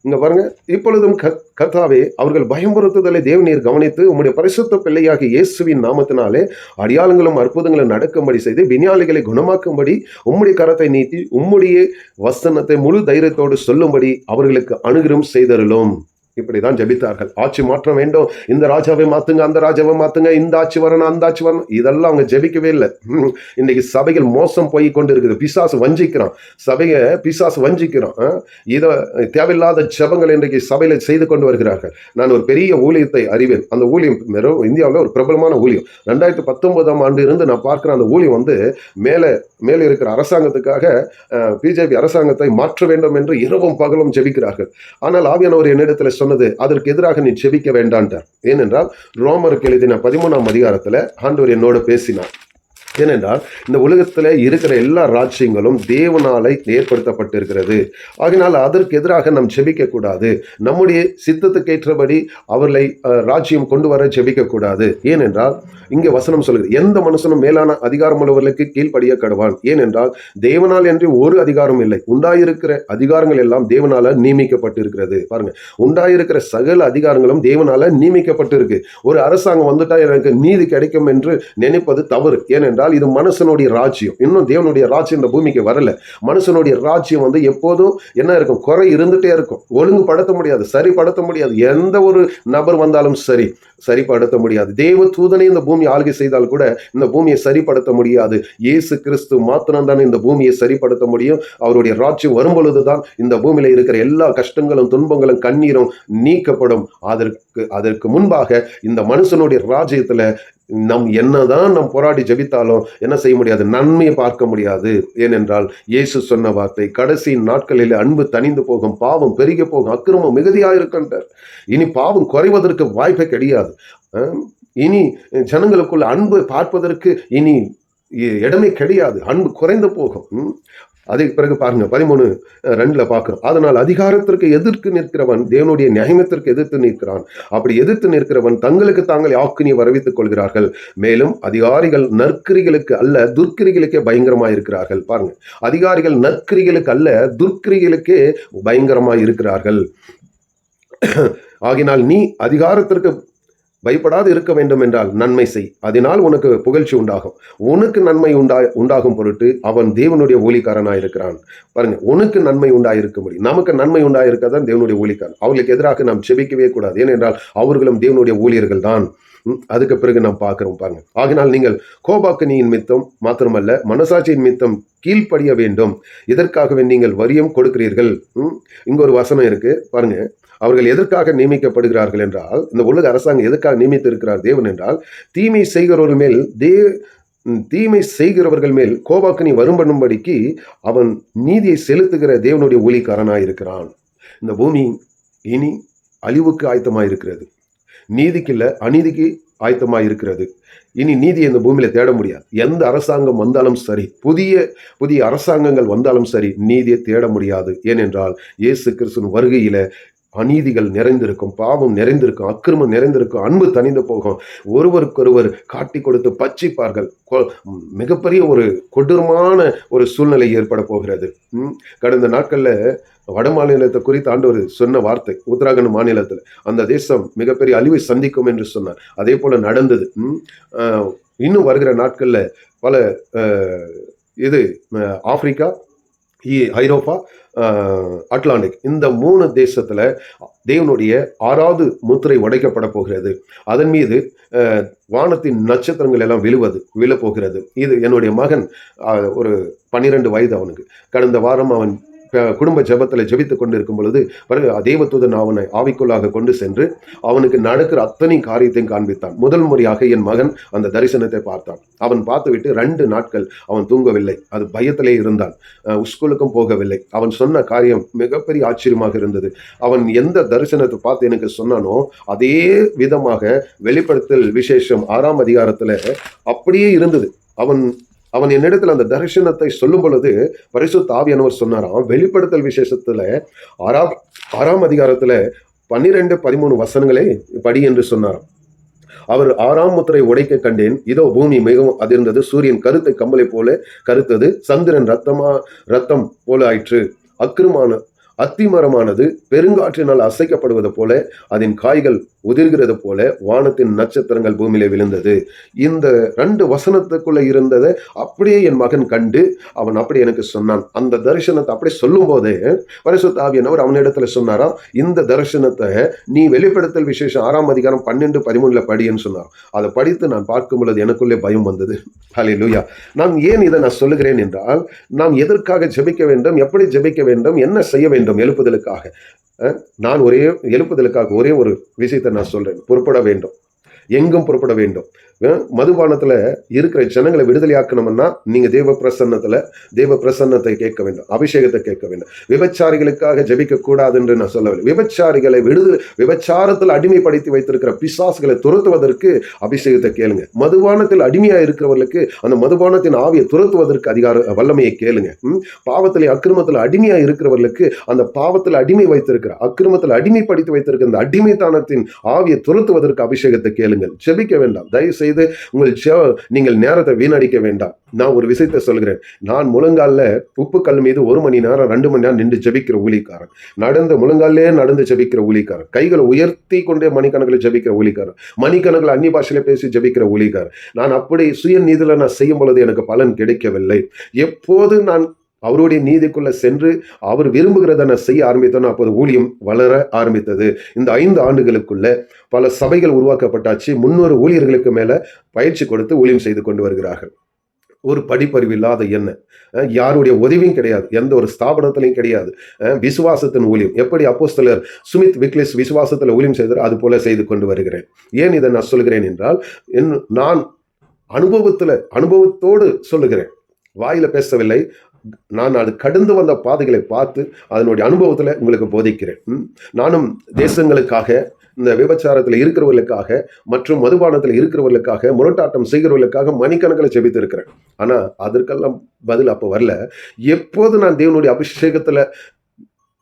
இங்க பாருங்க, இப்பொழுதும் கர்த்தாவே, அவர்கள் பயமுறுத்துதலை தேவநீர் கவனித்து உம்முடைய பரிசுத்த பிள்ளையாகிய இயேசுவின் நாமத்தினாலே அடையாளங்களும் அற்புதங்களும் நடக்கும்படி செய்து விஞ்ஞானிகளை குணமாக்கும்படி உம்முடைய கரத்தை நீட்டி உம்முடைய வசனத்தை முழு தைரியத்தோடு சொல்லும்படி அவர்களுக்கு அனுகிரகம் செய்தருளும். இப்படிதான் ஜபித்தார்கள். ஆட்சி மாற்றம் வேண்டும், இந்த ராஜாவை மாத்துங்க, அந்த ராஜாவை மாத்துங்க, இந்த ஆட்சி வரணும், அந்த ஆட்சி வரணும், இதெல்லாம் அவங்க ஜபிக்கவே இல்லை. இன்னைக்கு சபைகள் மோசம் போய் கொண்டு இருக்குது. பிசாசு வஞ்சிக்கிறான் சபையை, பிசாசு வஞ்சிக்கிறான். இதை தேவையில்லாத ஜபங்கள் இன்றைக்கு சபையில செய்து கொண்டு வருகிறார்கள். நான் ஒரு பெரிய ஊழியத்தை அறிவேன். அந்த ஊழியம் இந்தியாவில் ஒரு பிரபலமான ஊழியம். 2019ஆம் ஆண்டு இருந்து நான் பார்க்கிறேன். அந்த ஊழியம் மேலே இருக்கிற அரசாங்கத்துக்காக பிஜேபி அரசாங்கத்தை மாற்ற வேண்டும் என்று இரவும் பகலும் ஜெபிக்கிறார்கள். ஆனால் ஆவியானவர் என்னிடத்தில் சொன்னது, அதற்கு எதிராக நீ ஜெபிக்க வேண்டான்ட்டார். ஏனென்றால் ரோமருக்கு எழுதின 13ஆம் அதிகாரத்துல ஆண்டவர் என்னோடு பேசினார். ஏனென்றால் இந்த உலகத்தில் இருக்கிற எல்லா ராஜ்யங்களும் தேவனாலே ஏற்படுத்தப்பட்டிருக்கிறது. ஆகினால் அதற்கு எதிராக நாம் ஜெபிக்க கூடாது. நம்முடைய சித்தத்துக்கு ஏற்றபடி அவர்களை ராஜ்யம் கொண்டு வர ஜெபிக்க கூடாது. ஏனென்றால் இங்கே வசனம் சொல்லுகிறது, எந்த மனுஷனும் மேலான அதிகாரம் உள்ளவர்களுக்கு கீழ்ப்படிய கடவான். ஏனென்றால் தேவனால் என்று ஒரு அதிகாரம் இல்லை. உண்டாயிருக்கிற அதிகாரங்கள் எல்லாம் தேவனால நியமிக்கப்பட்டிருக்கிறது. பாருங்க, உண்டாயிருக்கிற சகல அதிகாரங்களும் தேவனால நியமிக்கப்பட்டிருக்கு. ஒரு அரசாங்கம் வந்துட்டா எனக்கு நீதி கிடைக்கும் என்று நினைப்பது தவறு. ஏனென்றால் இது மனுஷனுடைய ராஜ்யம். இன்னும் தேவனுடைய ராஜ்யம் இந்த பூமிக்கு வரல. மனுஷனுடைய ராஜ்யம் எப்போதும் என்ன இருக்கும்? குறை இருந்துட்டே இருக்கும். ஒழுங்குபடுத்த முடியாது, சரிப்படுத்த முடியாது. எந்த ஒரு நபர் வந்தாலும் சரிப்படுத்த முடியாது. தேவ தூதனை இந்த பூமி ஆளுகை செய்தால் கூட இந்த பூமியை சரிப்படுத்த முடியாது. இயேசு கிறிஸ்து மாத்திரம் தான் இந்த பூமியை சரிப்படுத்த முடியும். அவருடைய ராஜ்யம் வரும் பொழுதுதான் இந்த பூமியில இருக்கிற எல்லா கஷ்டங்களும், துன்பங்களும், கண்ணீரும் நீக்கப்படும். அதற்கு முன்பாக இந்த மனுஷனுடைய ராஜ்யத்துல என்னதான் நாம் போராடி ஜெபித்தாலும் என்ன செய்ய முடியாது? நன்மையை பார்க்க முடியாது. ஏனென்றால் இயேசு சொன்ன வார்த்தை, கடைசி நாட்களில் அன்பு தணிந்து போகும், பாவம் பெருகி போகும், அக்கிரமம் மிகுதியாயிருக்கின்றார். இனி பாவம் குறைவதற்கு வாய்ப்பே கிடையாது. இனி ஜனங்களுக்குள்ள அன்பு பார்ப்பதற்கு இனி இடமே கிடையாது. அன்பு குறைந்து போகும். அதுக்கு பிறகு பாருங்க 13:2 பார்க்கிறோம். அதனால் அதிகாரத்திற்கு எதிர்த்து நிற்கிறவன் தேவனுடைய நியாயத்திற்கு எதிர்த்து நிற்கிறான். அப்படி எதிர்த்து நிற்கிறவன் தங்களுக்கு தாங்கள் ஆக்கினியை வரவித்துக் கொள்கிறார்கள். மேலும் அதிகாரிகள் நற்கிரிகளுக்கு அல்ல துர்க்கிரிகளுக்கே பயங்கரமாய் இருக்கிறார்கள். பாருங்க, அதிகாரிகள் நற்கிரிகளுக்கு அல்ல துர்க்கிரிகளுக்கே பயங்கரமாய் இருக்கிறார்கள். ஆகினால் நீ அதிகாரத்திற்கு பயப்படாது இருக்க வேண்டும் என்றால் நன்மை செய், அதனால் உனக்கு புகழ்ச்சி உண்டாகும். உனக்கு நன்மை உண்டாகும் பொருட்டு அவன் தேவனுடைய ஊழியக்காரனாயிருக்கிறான். பாருங்க, உனக்கு நன்மை உண்டாயிருக்க முடியும். நமக்கு நன்மை உண்டாயிருக்கதான் தேவனுடைய ஊழியக்காரன். அவர்களுக்கு எதிராக நாம் செபிக்கவே கூடாது. ஏனென்றால் அவர்களும் தேவனுடைய ஊழியர்கள் தான். அதுக்கு பிறகு நாம் பார்க்கிறோம். பாருங்க, ஆகினால் நீங்கள் கோபாக்கினியின் மித்தம் மாத்திரமல்ல மனசாட்சியின் மித்தம் கீழ்ப்படிய வேண்டும். இதற்காகவே நீங்கள் வரியம் கொடுக்கிறீர்கள். இங்க ஒரு வசனம் இருக்கு பாருங்க. அவர்கள் எதற்காக நியமிக்கப்படுகிறார்கள் என்றால், இந்த உலக அரசாங்கம் எதற்காக நியமித்து இருக்கிறார் தேவன் என்றால், தீமை செய்கிறவர்கள் மேல் கோபாக்கினி வரும் பண்ணும்படிக்கு அவன் நீதியை செலுத்துகிற தேவனுடைய ஊழியக்காரனாய் இருக்கிறான். இந்த பூமி இனி அழிவுக்கு ஆயத்தமாக இருக்கிறது. நீதிக்கு இல்லை, அநீதிக்கு ஆயத்தமாக இருக்கிறது. இனி நீதியை இந்த பூமியில தேட முடியாது. எந்த அரசாங்கம் வந்தாலும் சரி, புதிய புதிய அரசாங்கங்கள் வந்தாலும் சரி, நீதியை தேட முடியாது. ஏனென்றால் இயேசு கிறிஸ்துவின் வருகையில அநீதிகள் நிறைந்திருக்கும், பாவம் நிறைந்திருக்கும், அக்கிரமம் நிறைந்திருக்கும், அன்பு தணிந்து போகும், ஒருவருக்கொருவர் காட்டி கொடுத்து பட்சிப்பார்கள். மிகப்பெரிய ஒரு கொடூரமான ஒரு சூழ்நிலை ஏற்பட போகிறது. கடந்த நாட்கள்ல வட மாநிலத்தை குறித்து ஆண்டவர் சொன்ன வார்த்தை, உத்தராகண்ட் மாநிலத்தில் அந்த தேசம் மிகப்பெரிய அழிவை சந்திக்கும் என்று சொன்னார். அதே போல நடந்தது. இன்னும் வருகிற நாட்கள்ல பல இது ஆப்பிரிக்கா, ஐரோப்பா, அட்லாண்டிக், இந்த 3 தேசத்துல தேவனுடைய 6வது முத்திரை உடைக்கப்பட போகிறது. அதன் மீது வானத்தின் நட்சத்திரங்கள் எல்லாம் விழப்போகிறது. இது என்னுடைய மகன், ஒரு 12 வயது அவனுக்கு. கடந்த வாரம் அவன் குடும்ப ஜெபத்தில் ஜெபித்துக் கொண்டிருக்கும் பொழுது தேவதூதன் அவனை ஆவிக்குள்ளாக கொண்டு சென்று அவனுக்கு நடக்கிற அத்தனை காரியத்தையும் காண்பித்தான். முதல் முறையாக என் மகன் அந்த தரிசனத்தை பார்த்தான். அவன் பார்த்துவிட்டு 2 நாட்கள் அவன் தூங்கவில்லை. அது பயத்திலே இருந்தான். ஸ்கூலுக்கும் போகவில்லை. அவன் சொன்ன காரியம் மிகப்பெரிய ஆச்சரியமாக இருந்தது. அவன் எந்த தரிசனத்தை பார்த்து எனக்கு சொன்னானோ அதே விதமாக வெளிப்படுத்தல் விசேஷம் 6ஆம் அதிகாரத்துல அப்படியே இருந்தது. அவன் என்னிடத்தில் அந்த தரிசனத்தை சொல்லும் பொழுது பரிசுத்த ஆவியானவர் சொன்னாராம், வெளிப்படுத்தல் விசேஷத்துல 6ஆம் அதிகாரத்துல 12-13 வசனங்களே படி என்று சொன்னாராம். அவர் 6ஆம் முத்திரை உடைக்க கண்டேன். இதோ பூமி மிகவும் அதிர்ந்தது, சூரியன் கருத்தை கம்பளை போல கருத்தது, சந்திரன் ரத்தம் போல ஆயிற்று, அத்திமரமானது பெருங்காற்றினால் அசைக்கப்படுவது போல, அதன் காய்கள் உதிர்கிறது போல, வானத்தின் நட்சத்திரங்கள் பூமியிலே விழுந்தது. இந்த 2 வசனத்துக்குள்ள இருந்ததை அப்படியே என் மகன் கண்டு அவன் அப்படி எனக்கு சொன்னான். அந்த தரிசனத்தை அப்படி சொல்லும் போதே பரிசுத்த ஆவியானவர் அவனிடத்துல சொன்னாராம், இந்த தரிசனத்தை நீ வெளிப்படுத்தல் விசேஷம் 6ஆம் அதிகாரம் 12-13 படின்னு சொன்னார். அதை படித்து நான் பார்க்கும் பொழுது எனக்குள்ளே பயம் வந்தது. ஹல்லேலூயா. நான் ஏன் இதை நான் சொல்லுகிறேன் என்றால், நாம் எதற்காக ஜெபிக்க வேண்டும், எப்படி ஜெபிக்க வேண்டும், என்ன செய்ய வேண்டும் எழுப்புதலுக்காக. நான் எழுப்புதலுக்காக ஒரே ஒரு விஷயத்தை நான் சொல்றேன். புறப்பட வேண்டும், எங்கும் புறப்பட வேண்டும். மதுபானத்துல இருக்கிற ஜனங்களை விடுதலையாக்கணும்னா நீங்க தேவ பிரசன்னத்தை கேட்க வேண்டும், அபிஷேகத்தை கேட்க வேண்டும். விபச்சாரிகளுக்காக ஜெபிக்க கூடாது என்று நான் சொல்லவில்லை. விபச்சாரிகளை விபச்சாரத்தில் அடிமைப்படுத்தி வைத்திருக்கிற பிசாசுகளை துரத்துவதற்கு அபிஷேகத்தை கேளுங்க. மதுபானத்தில் அடிமையா இருக்கிறவர்களுக்கு அந்த மதுபானத்தின் ஆவியை துரத்துவதற்கு வல்லமையை கேளுங்க. பாவத்திலே அக்கிரமத்தில் அடிமையா இருக்கிறவர்களுக்கு அந்த பாவத்தில் அடிமை வைத்திருக்கிற, அக்கிரமத்தில் அடிமைப்படுத்தி வைத்திருக்கிற அந்த அடிமைத்தனத்தின் ஆவியை துரத்துவதற்கு அபிஷேகத்தை கேளுங்கள். ஜெபிக்க வேண்டாம். தயவு செய்து நீங்கள் நேரத்தை வீணடிக்க வேண்டாம். நான் ஒரு விஷயத்தை சொல்கிறேன். நான் முழங்கால உப்பு கல் மீது 1 மணி நேரம் 2 மணி நேரம் நின்று ஜெபிக்கிற ஊழியக்காரன், நடந்து ஜெபிக்கிற ஊழியக்காரன், கைகளை உயர்த்தி கொண்டே மணிக்கணக்கில் ஜெபிக்கிற ஊழியக்காரன், மணிக்கணக்கில் அந்நிய பாஷையில பேசி ஜெபிக்கிற ஊழியக்காரன். நான் அப்படி சுய நீதியில நான் செய்யும் பொழுது எனக்கு பலன் கிடைக்கவில்லை. எப்போது நான் அவருடைய நீதிக்குள்ள சென்று அவர் விரும்புகிறத நான் செய்ய ஆரம்பித்தோன்னு அப்போது ஊழியம் வளர ஆரம்பித்தது. இந்த 5 ஆண்டுகளுக்குள்ள பல சபைகள் உருவாக்கப்பட்டாச்சு. 300 ஊழியர்களுக்கு மேல பயிற்சி கொடுத்து ஊழியம் செய்து கொண்டு வருகிறார்கள். ஒரு படிப்பறிவு இல்லாத என்ன, யாருடைய உதவியும் கிடையாது, எந்த ஒரு ஸ்தாபனத்திலையும் கிடையாது. விசுவாசத்தின் ஊழியம் எப்படி அப்போஸ்தலர் சுமித் விக்லிஸ் விசுவாசத்தில் ஊழியம் செய்தார், அது போல செய்து கொண்டு வருகிறேன். ஏன் இதை நான் சொல்கிறேன் என்றால், நான் அனுபவத்தோடு சொல்லுகிறேன், வாயில பேசவில்லை. நான் அது கடந்து வந்த பாதைகளை பார்த்து அதனுடைய அனுபவத்தில் உங்களுக்கு போதிக்கிறேன். நானும் தேசங்களுக்காக, இந்த விபச்சாரத்தில் இருக்கிறவர்களுக்காக மற்றும் மதுபானத்தில் இருக்கிறவர்களுக்காக, முரட்டாட்டம் செய்கிறவர்களுக்காக மணிக்கணக்கில் ஜெபித்து இருக்கிறேன். ஆனால் அதற்கெல்லாம் பதில் அப்போ வரல. எப்போது நான் தேவனுடைய அபிஷேகத்தில்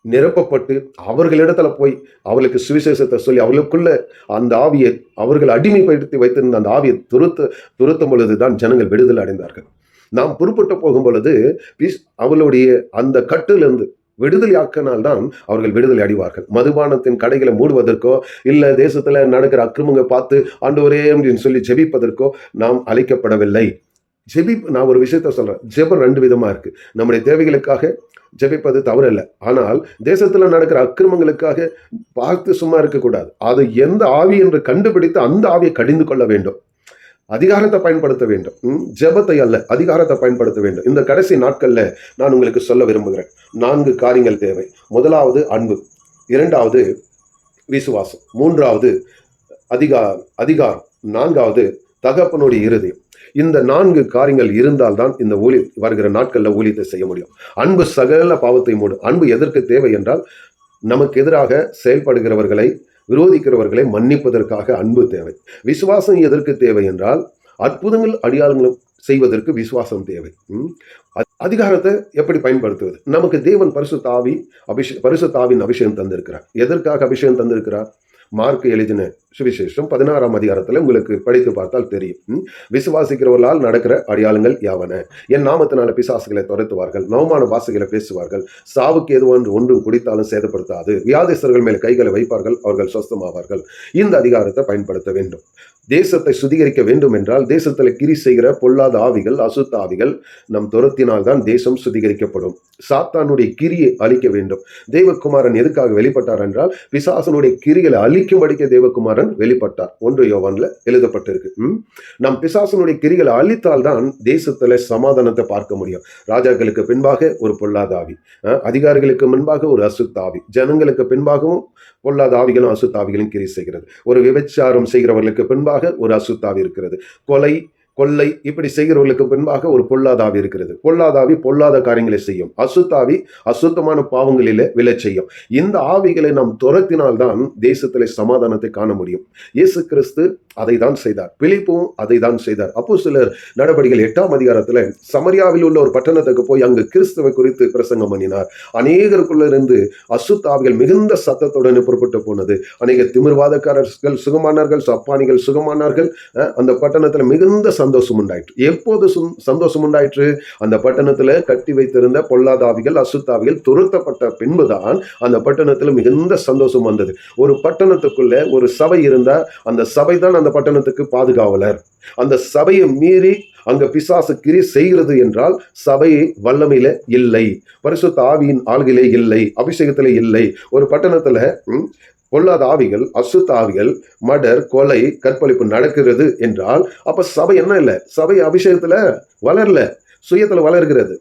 நிரப்பப்பட்டு அவர்களிடத்துல போய் அவர்களுக்கு சுவிசேஷத்தை சொல்லி அவர்களுக்குள்ள அந்த ஆவியை அவர்கள் அடிமைப்படுத்தி வைத்திருந்த அந்த ஆவியை துருத்தும் பொழுதுதான் ஜனங்கள் விடுதலை அடைந்தார்கள். நாம் புறப்பட்டு போகும் பொழுது அவளுடைய அந்த கட்டிலிருந்து விடுதலையாக்கினால்தான் அவர்கள் விடுதலை அடைவார்கள். மதுபானத்தின் கடைகளை மூடுவதற்கோ இல்லை தேசத்துல நடக்கிற அக்கிரமங்களை பார்த்து ஆண்டவரே அப்படின்னு சொல்லி ஜெபிப்பதற்கோ நாம் அழைக்கப்படவில்லை. நான் ஒரு விஷயத்த சொல்றேன். ஜெபம் 2 விதமா இருக்கு. நம்முடைய தேவைகளுக்காக ஜெபிப்பது தவறல்ல. ஆனால் தேசத்துல நடக்கிற அக்கிரமங்களுக்காக பார்த்து சும்மா இருக்கக்கூடாது. அது எந்த ஆவி என்று கண்டுபிடித்து அந்த ஆவியை கடிந்து கொள்ள வேண்டும். அதிகாரத்தை பயன்படுத்த வேண்டும். ஜெபத்தை அல்ல, அதிகாரத்தை பயன்படுத்த வேண்டும். இந்த கடைசி நாட்கள்ல நான் உங்களுக்கு சொல்ல விரும்புகிறேன். 4 காரியங்கள் தேவை. முதலாவது அன்பு, 2வது விசுவாசம், 3வது அதிகாரம், 4வது தகப்பனுடைய இருதயம். இந்த 4 காரியங்கள் இருந்தால்தான் இந்த வருகிற நாட்கள்ல ஊழியத்தை செய்ய முடியும். அன்பு சகல பாவத்தை மூடும். அன்பு எதற்கு தேவை என்றால், நமக்கு எதிராக செயல்படுகிறவர்களை, விரோதிக்கிறவர்களை மன்னிப்பதற்காக அன்பு தேவை. விசுவாசம் எதற்கு தேவை என்றால், அற்புதங்கள் அடையாளங்களும் செய்வதற்கு விசுவாசம் தேவை. அதிகாரத்தை எப்படி பயன்படுத்துவது? நமக்கு தேவன் பரிசுத்தாவின் அபிஷேகம் தந்திருக்கிறார். எதற்காக அபிஷேகம் தந்திருக்கிறார்? மார்க் எழுதின சுவிசேஷம் 16ஆம் அதிகாரத்தில் உங்களுக்கு படித்து பார்த்தால் தெரியும். விசுவாசிக்கிறவர்களால் நடக்கிற அடையாளங்கள் யாவன? என் நாமத்தினால பிசாசுகளை துரத்துவார்கள், நவமான பாஷைகளை பேசுவார்கள், சாவுக்கு எதுவென்று ஒன்றும் குடித்தாலும் சேதப்படுத்தாது, வியாதிஸ்தர்கள் மேல் கைகளை வைப்பார்கள், அவர்கள் சொஸ்தமாவார்கள். இந்த அதிகாரத்தை பயன்படுத்த வேண்டும். தேசத்தை சுத்திகரிக்க வேண்டும் என்றால், தேசத்தில் கிரி செய்கிற பொல்லாத ஆவிகள், அசுத்த ஆவிகள் நம் துரத்தினால்தான் தேசம் சுத்திகரிக்கப்படும். சாத்தானுடைய கிரியை அழிக்க வேண்டும். தேவகுமாரன் எதுக்காக வெளிப்பட்டார் என்றால், பிசாசனுடைய கிரிகளை அழிக்கும்படிக்க தேவகுமாரன் வெளிப்பட்டார். 1 யோவான்ல எழுதப்பட்டிருக்கு. நம் பிசாசனுடைய கிரிகளை அழித்தால்தான் தேசத்துல சமாதானத்தை பார்க்க முடியும். ராஜாக்களுக்கு பின்பாக ஒரு பொல்லாத ஆவி, அதிகாரிகளுக்கு முன்பாக ஒரு அசுத்த ஆவி, ஜனங்களுக்கு பின்பாகவும் பொல்லாத ஆவிகளும் அசுத்த ஆவிகளும் கிரி செய்கிறது. ஒரு விபச்சாரம் செய்கிறவர்களுக்கு பின்பாக ஒரு அசுத்தாவி இருக்கிறது. கொள்ளை இப்படி செய்கிறவர்களுக்கு பின்பாக ஒரு பொல்லாதாவி இருக்கிறது. பொல்லாதாவி பொல்லாத காரியங்களை செய்யும். அசுத்தாவி அசுத்தமான பாவங்களிலே விழச் செய்யும். இந்த ஆவிகளை நாம் துரத்தினால்தான் தேசத்திலே சமாதானத்தை காண முடியும். இயேசு கிறிஸ்து அதை தான் செய்தார். பிலிப்பும் அதை தான் செய்தார். அப்போஸ்தலர் நடவடிக்கைகள் 8ஆம் அதிகாரத்துல சமரியாவில் உள்ள ஒரு பட்டணத்துக்கு போய் அங்கு கிறிஸ்துவை குறித்து பிரசங்கம் பண்ணினார். அநேகருக்குள்ள இருந்து அசுத்தாவிகள் மிகுந்த சத்தத்துடன் புறப்பட்டு போனது. அநேக திமிர்வாதக்காரர்கள் சுகமானார்கள், சப்பானிகள் சுகமானார்கள். அந்த பட்டணத்துல மிகுந்த சந்தோஷம் உண்டாயிற்று. எப்போது சந்தோஷம் உண்டாயிற்று? அந்த பட்டணத்துல கட்டி வைத்திருந்த பொல்லாதாவிகள், அசுத்தாவிகள் துரத்தப்பட்ட பின்புதான் அந்த பட்டணத்துல மிகுந்த சந்தோஷம் வந்தது. ஒரு பட்டணத்துக்குள்ள ஒரு சபை இருந்தா அந்த சபை தான் அந்த பட்டணத்துக்கு பாதுகாவலர். அந்த சபையை மீறி அங்க பிசாசு கிரி செய்கிறது என்றால் சபை வல்லமையில இல்லை, பரிசுத்த ஆவியின் ஆள்களே இல்லை, அபிஷேகத்திலே இல்லை. ஒரு பட்டணத்துல பொல்லாத ஆவிகள், அசுத்த ஆவிகள், மர்டர், கொலை, கற்பழிப்பு நடக்கிறது என்றால் அப்ப சபை என்ன இல்லை? சபை அபிஷேகத்துல வளரல, சுயத்துல வளர்கிறது.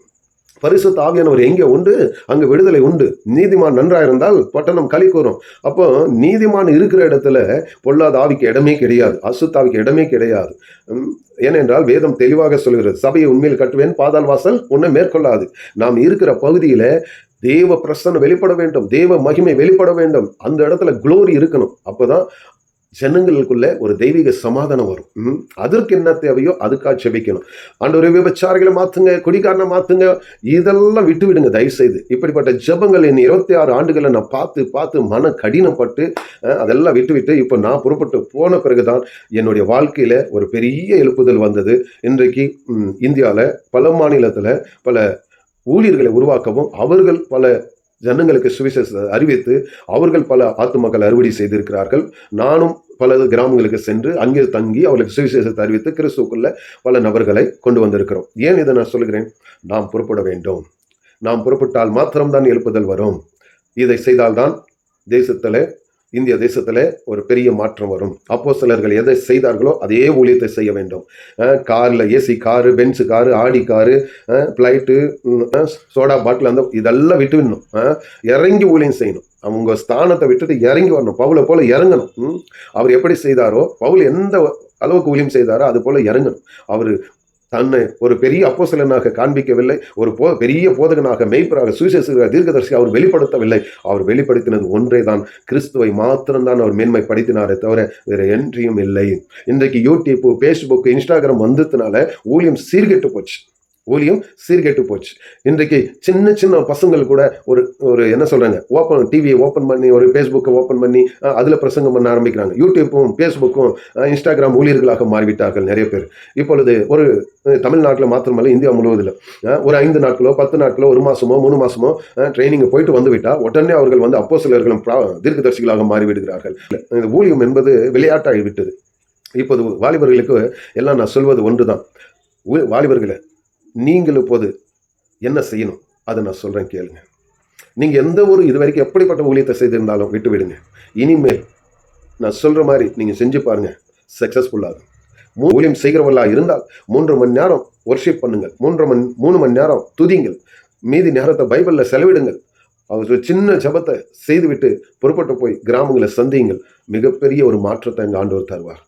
பரிசுத்த ஆவியானவர் எங்கே உண்டு அங்கு விடுதலை உண்டு. நீதிமான் நன்றாயிருந்தால் பட்டணம் களி கூறும். அப்போ நீதிமான் இருக்கிற இடத்துல பொல்லாத ஆவிக்கு இடமே கிடையாது, அசுத்தாவிக்கு இடமே கிடையாது. ஏனென்றால் வேதம் தெளிவாக சொல்கிறது, சபையை உண்மையில் கட்டுவேன், பாதாள் வாசல் உன்னை மேற்கொள்ளாது. நாம் இருக்கிற பகுதியில தேவ பிரசன்னம் வெளிப்பட வேண்டும், தேவ மகிமை வெளிப்பட வேண்டும். அந்த இடத்துல குளோரி இருக்கணும். அப்பதான் ஜனங்களுக்குள்ள ஒரு தெய்வீக சமாதானம் வரும். அதற்கு என்ன தேவையோ அதுக்காக செபிக்கணும். ஆண்டவரே விபச்சாரிகளை மாத்துங்க, குடிகாரனை மாத்துங்க, இதெல்லாம் விட்டு விடுங்க தயவு செய்து. இப்படிப்பட்ட ஜெபங்கள் என் 26 ஆண்டுகளை நான் பார்த்து மன கடினப்பட்டு அதெல்லாம் விட்டு இப்போ நான் புறப்பட்டு போன பிறகுதான் என்னுடைய வாழ்க்கையில ஒரு பெரிய எழுப்புதல் வந்தது. இன்றைக்கு இந்தியாவில் பல மாநிலத்தில் பல ஊழியர்களை உருவாக்கவும், அவர்கள் பல ஜனங்களுக்கு சுவிசேஷத்தை அறிவித்து அவர்கள் பல ஆத்துமக்கள் அறுவடை செய்திருக்கிறார்கள். நானும் பல கிராமங்களுக்கு சென்று அங்கே தங்கி அவர்களுக்கு சுவிசேஷத்தை அறிவித்து கிறிஸ்துவுக்குள்ள பல நபர்களை கொண்டு வந்திருக்கிறோம். ஏன் இதை நான் சொல்கிறேன்? நாம் புறப்பட வேண்டும். நாம் புறப்பட்டால் மாத்திரம்தான் எழுப்புதல் வரும். இதை செய்தால்தான் தேசத்துல, இந்திய தேசத்துல ஒரு பெரிய மாற்றம் வரும். அப்போஸ்தலர்கள் எதை செய்தார்களோ அதே ஊழியத்தை செய்ய வேண்டும். கார்ல AC car, Benz car, Audi car, flight, soda bottle, அந்த இதெல்லாம் விட்டு விடணும். இறங்கி ஊழியம் செய்யணும். அவங்க ஸ்தானத்தை விட்டுட்டு இறங்கி வரணும். பவுலை போல இறங்கணும். அவர் எப்படி செய்தாரோ, பவுல் எந்த அளவுக்கு ஊழியம் செய்தாரோ அது போல இறங்கணும். அவர் தன்னை ஒரு பெரிய அப்போஸ்தலனாக காண்பிக்கவில்லை, ஒரு பெரிய போதகனாக, மெய்ப்பராக, சுவிசேஷகராக, தீர்க்கதரிசி அவர் வெளிப்படுத்தவில்லை. அவர் வெளிப்படுத்தினது ஒன்றே தான், கிறிஸ்துவை மாத்திரம்தான் அவர் மேன்மைப்படுத்தினாரே தவிர வேற என்றையும் இல்லை. இன்றைக்கு யூடியூப், ஃபேஸ்புக், இன்ஸ்டாகிராம் வந்ததுனால ஊழியம் சீர்கெட்டு போச்சு. இன்றைக்கு சின்ன சின்ன பசங்கள் கூட ஒரு என்ன சொல்றாங்க, டிவியை ஓப்பன் பண்ணி, ஒரு ஃபேஸ்புக்கை ஓப்பன் பண்ணி அதுல பிரசங்கம் பண்ண ஆரம்பிக்கிறாங்க. யூடியூப்பும் ஃபேஸ்புக்கும் இன்ஸ்டாகிராம் ஊழியர்களாக மாறிவிட்டார்கள் நிறைய பேர். இப்பொழுது ஒரு தமிழ்நாட்டில் மாத்திரமல்ல, இந்தியா முழுவதில் ஒரு 5 நாட்களோ 10 நாட்களோ 1 மாசமோ 3 மாசமோ ட்ரைனிங் போயிட்டு வந்து விட்டா உடனே அவர்கள் வந்து அப்போஸ்தலர்களும் தீர்க்கதரிசிகளாக மாறிவிடுகிறார்கள். இந்த ஊழியம் என்பது விளையாட்டாகி விட்டது. இப்போது வாலிபர்களுக்கு எல்லாம் நான் சொல்வது ஒன்றுதான். வாலிபர்களை நீங்கள் இப்போது என்ன செய்யணும் அதை நான் சொல்றேன், கேளுங்க. நீங்க எந்த ஒரு இது வரைக்கும் எப்படிப்பட்ட ஊழியத்தை செய்திருந்தாலும் விட்டு விடுங்க. இனிமேல் நான் சொல்ற மாதிரி நீங்க செஞ்சு பாருங்க, சக்சஸ்ஃபுல்லாகும். ஊழியம் செய்கிறவர்களா இருந்தால் 3 மணி நேரம் வொர்ஷிப் பண்ணுங்கள், 3 மணி நேரம் துதிங்கள், மீதி நேரத்தை பைபிள்ல செலவிடுங்கள். அவர் சின்ன ஜெபத்தை செய்துவிட்டு புறப்பட்டு போய் கிராமங்களை சந்தியுங்கள். மிகப்பெரிய ஒரு மாற்றத்தை எங்க ஆண்டவர் தருவார்.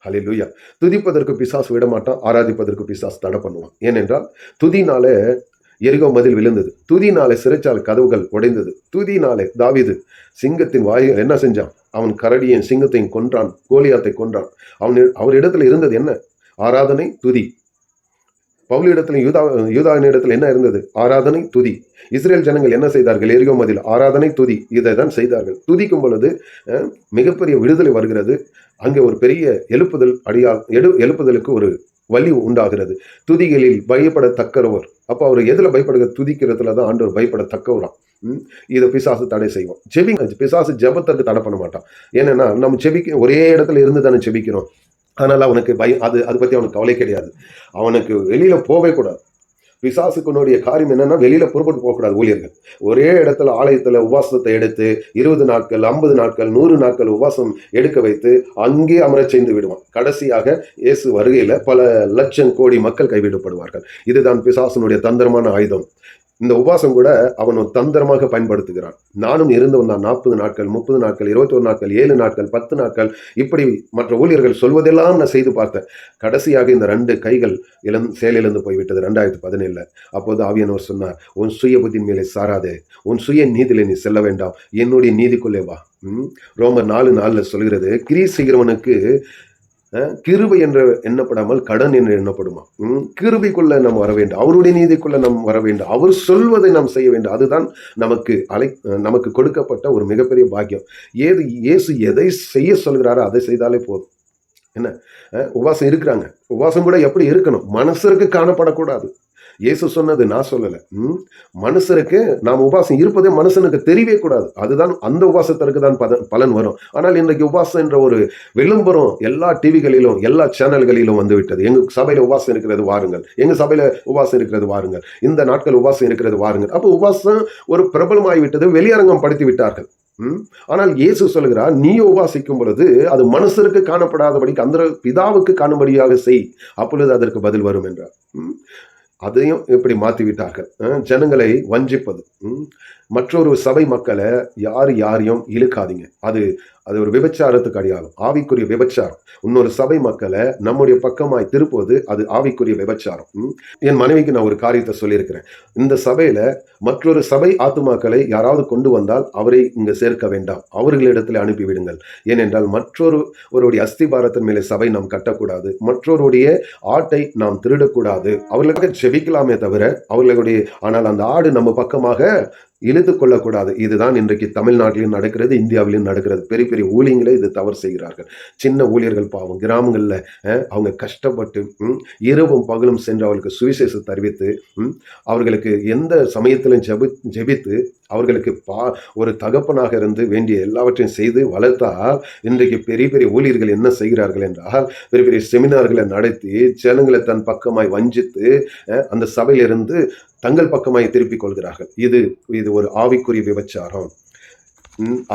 ஹல்லேலூயா. துதிப்பதற்கு பிசாசு விட மாட்டான், ஆராதிப்பதற்கு பிசாசு தடை பண்ணுவான். ஏனென்றால் துதினாலே எரிகோ மதில் விழுந்தது. துதினாலே சிறைச்சாலை கதவுகள் உடைந்தது. துதினாலே தாவீது சிங்கத்தின் வாயில் என்ன செஞ்சான்? அவன் கரடியையும் சிங்கத்தையும் கொன்றான், கோலியாத்தை கொன்றான். அவரிடத்துல இருந்தது என்ன? ஆராதனை, துதி. பவுலிடத்துல யூதாவின் இடத்துல என்ன இருந்தது? ஆராதனை, துதி. இஸ்ரேல் ஜனங்கள் என்ன செய்தார்கள்? எரிகோ மதில் ஆராதனை, துதி, இதை தான் செய்தார்கள். துதிக்கும் பொழுது மிகப்பெரிய விடுதலை வருகிறது. அங்கே ஒரு பெரிய எழுப்புதலுக்கு ஒரு வலி உண்டாகிறது. துதிகளில் பயப்படத்தக்கவர். அப்போ அவர் எதுல பயப்படுகிற? துதிக்கிறதுல தான் ஆண்டவர் பயப்படத்தக்கவராம். இதை பிசாசு தடை செய்வோம். பிசாசு ஜெபத்துக்கு தடை பண்ண மாட்டான். ஏன்னா நம்ம செபிக்க ஒரே இடத்துல இருந்து தானே செபிக்கிறோம். அதனால அவனுக்கு அது பத்தி அவனுக்கு கவலை கிடையாது. அவனுக்கு வெளியில போவே கூடாது. பிசாசுக்குனுடைய காரியம் என்னன்னா, வெளியில புறப்பட்டு போகக்கூடாது. ஊழியர்கள் ஒரே இடத்துல ஆலயத்துல உபவாசத்தை எடுத்து 20 நாட்கள் 50 நாட்கள் 100 நாட்கள் உபவாசம் எடுக்க வைத்து அங்கே அமரச் செய்து விடுவான். கடைசியாக இயேசு வருகையில பல லட்சம் கோடி மக்கள் கைவிடப்படுவார்கள். இதுதான் பிசாசனுடைய தந்திரமான ஆயுதம். இந்த உபவாசம் கூட அவன் ஒரு தந்திரமாக பயன்படுத்துகிறான். நானும் இருந்தவன் தான். 40 நாட்கள் 30 நாட்கள் 21 நாட்கள் 7 நாட்கள் 10 நாட்கள் இப்படி மற்ற ஊழியர்கள் சொல்வதெல்லாம் நான் செய்து பார்த்தேன். கடைசியாக இந்த 2 கைகள் செயலிழந்து போய்விட்டது 2017. அப்போது ஆவியானவர் சொன்னார், உன் சுய புத்தின் மேலே சாராதே, உன் சுய நீதியிலே நீ செல்ல வேண்டாம், என்னுடைய நீதிக்குள்ளே வா. ரோமர் 4:4 சொல்கிறது, கிரியை செய்கிறவனுக்கு கிருபை என்று எண்ணப்படாமல் கடன் என்று எண்ணப்படுமா? கிருபைக்குள்ள நாம் வர வேண்டும், அவருடைய நீதிக்குள்ள நாம் வர வேண்டும், அவர் சொல்வதை நாம் செய்ய வேண்டும். அதுதான் நமக்கு கொடுக்கப்பட்ட ஒரு மிகப்பெரிய பாக்கியம். இயேசு எதை செய்ய சொல்கிறாரோ அதை செய்தாலே போதும். என்ன உபவாசம் இருக்கிறாங்க, உபவாசம் கூட எப்படி இருக்கணும்? மனசருக்கு காணப்படக்கூடாது. இயேசு சொன்னது நான் சொல்லலை. மனுஷருக்கு நாம் உபவாசம் இருப்பதே மனுஷனுக்கு தெரியவே கூடாது. அதுதான் அந்த உபவாசத்திற்கு தான் பலன் வரும். ஆனால் இன்றைக்கு உபவாசம் என்ற ஒரு விளம்பரம் எல்லா டிவிகளிலும் எல்லா சேனல்களிலும் வந்து விட்டது. எங்க சபையில உபவாசம் இருக்கிறது வாருங்கள், எங்க சபையில உபவாசம் இருக்கிறது வாருங்கள், இந்த நாட்கள் உபவாசம் இருக்கிறது வாருங்கள். அப்போ உபவாசம் ஒரு பிரபலமாகிவிட்டது, வெளியரங்கம் படுத்தி விட்டார்கள். ஆனால் இயேசு சொல்கிறார், நீ உபாசிக்கும் பொழுது அது மனுஷருக்கு காணப்படாதபடிக்கு அந்த பிதாவுக்கு காணும்படியாக செய், அப்பொழுது அதற்கு பதில் வரும் என்றார். அதையும் இப்படி மாற்றிவிட்டார்கள். ஜனங்களை வஞ்சிப்பது. மற்றொரு சபை மக்களை யாரையும் இழுக்காதீங்க. அது ஒரு விபச்சாரத்துக்கு அடையாளம், ஆவிக்குரிய விபச்சாரம். இன்னொரு சபை மக்களை நம்முடைய பக்கமாய் திருப்புவது அது ஆவிக்குரிய விபச்சாரம். என் மனைவிக்கு நான் ஒரு காரியத்தை சொல்லியிருக்கிறேன். இந்த சபையில மற்றொரு சபை ஆத்துமாக்களை யாராவது கொண்டு வந்தால் அவரை இங்க சேர்க்க வேண்டாம், அவர்களிடத்தில் அனுப்பிவிடுங்கள். ஏனென்றால் மற்றொருடைய அஸ்திபாரத்தின் மேலே சபை நாம் கட்டக்கூடாது, மற்றொருடைய ஆட்டை நாம் திருடக்கூடாது. அவர்களுக்கு செபிக்கலாமே தவிர ஆனால் அந்த ஆடு நம்ம பக்கமாக இழுத்து கொள்ளக்கூடாது. இதுதான் இன்றைக்கு தமிழ்நாட்டிலும் நடக்கிறது, இந்தியாவிலும் நடக்கிறது. பெரிய பெரிய ஊழியங்களே இது தவறு செய்கிறார்கள். சின்ன ஊழியர்கள் பாவம் கிராமங்களில் அவங்க கஷ்டப்பட்டு இரவும் பகலும் சென்று அவர்களுக்கு சுவிசேஷத்தை அறிவித்து அவர்களுக்கு எந்த சமயத்திலும் ஜெபித்து அவர்களுக்கு ஒரு தகப்பனாக இருந்து வேண்டிய எல்லாவற்றையும் செய்து வளர்த்தால் இன்றைக்கு பெரிய பெரிய ஊழியர்கள் என்ன செய்கிறார்கள் என்றால், பெரிய பெரிய செமினார்களை நடத்தி ஜனங்களை தன் பக்கமாய் வஞ்சித்து அந்த சபையிலிருந்து தங்கள் பக்கமாய் திருப்பிக் கொள்கிறார்கள். இது ஒரு ஆவிக்குரிய விபச்சாரம்.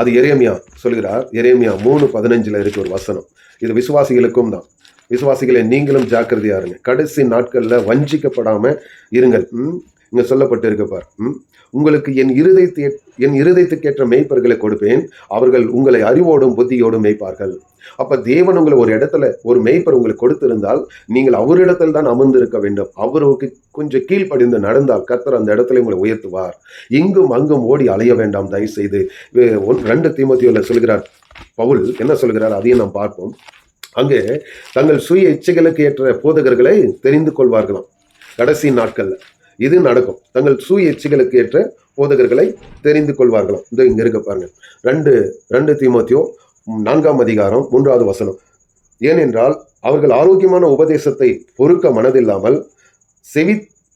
அது எரேமியா சொல்கிறார். எரேமியா 3:15 இருக்கு ஒரு வசனம். இது விசுவாசிகளுக்கும் தான். விசுவாசிகளை நீங்களும் ஜாக்கிரதையா இருங்க, கடைசி நாட்கள்ல வஞ்சிக்கப்படாம இருங்கள். இங்க சொல்லப்பட்டு இருக்க பார், உங்களுக்கு என் இருதயத்துக்கேற்ற மேய்ப்பர்களை கொடுப்பேன், அவர்கள் உங்களை அறிவோடும் புத்தியோடும் மேய்ப்பார்கள். அப்ப தேவன் உங்களை ஒரு இடத்துல ஒரு மேய்ப்பர் உங்களுக்கு கொடுத்திருந்தால் நீங்கள் அவரிடத்தில் தான் அமர்ந்து இருக்க வேண்டும். அவருக்கு கொஞ்சம் கீழ்ப்படிந்து நடந்தால் கர்த்தர் அந்த இடத்துல உங்களை உயர்த்துவார். இங்கும் அங்கும் ஓடி அலைய வேண்டாம் தயவு செய்து. 2 தீமோத்தேயுல சொல்கிறார் பவுல், என்ன சொல்கிறார் அதையும் நாம் பார்ப்போம். அங்கே தங்கள் சுய இச்சைகளுக்கு ஏற்ற போதகர்களை தெரிந்து கொள்வார்களாம். கடைசி நாட்கள்ல இது நடக்கும். தங்கள் சுய இச்சைகளுக்கு ஏற்ற போதகர்களை தெரிந்து கொள்வார்களாம். இங்க இருக்க பாருங்க, 2 தீமோத்தேயு 4:3 வசனம். ஏனென்றால் அவர்கள் ஆரோக்கியமான உபதேசத்தை பொறுக்க மனதில்லாமல்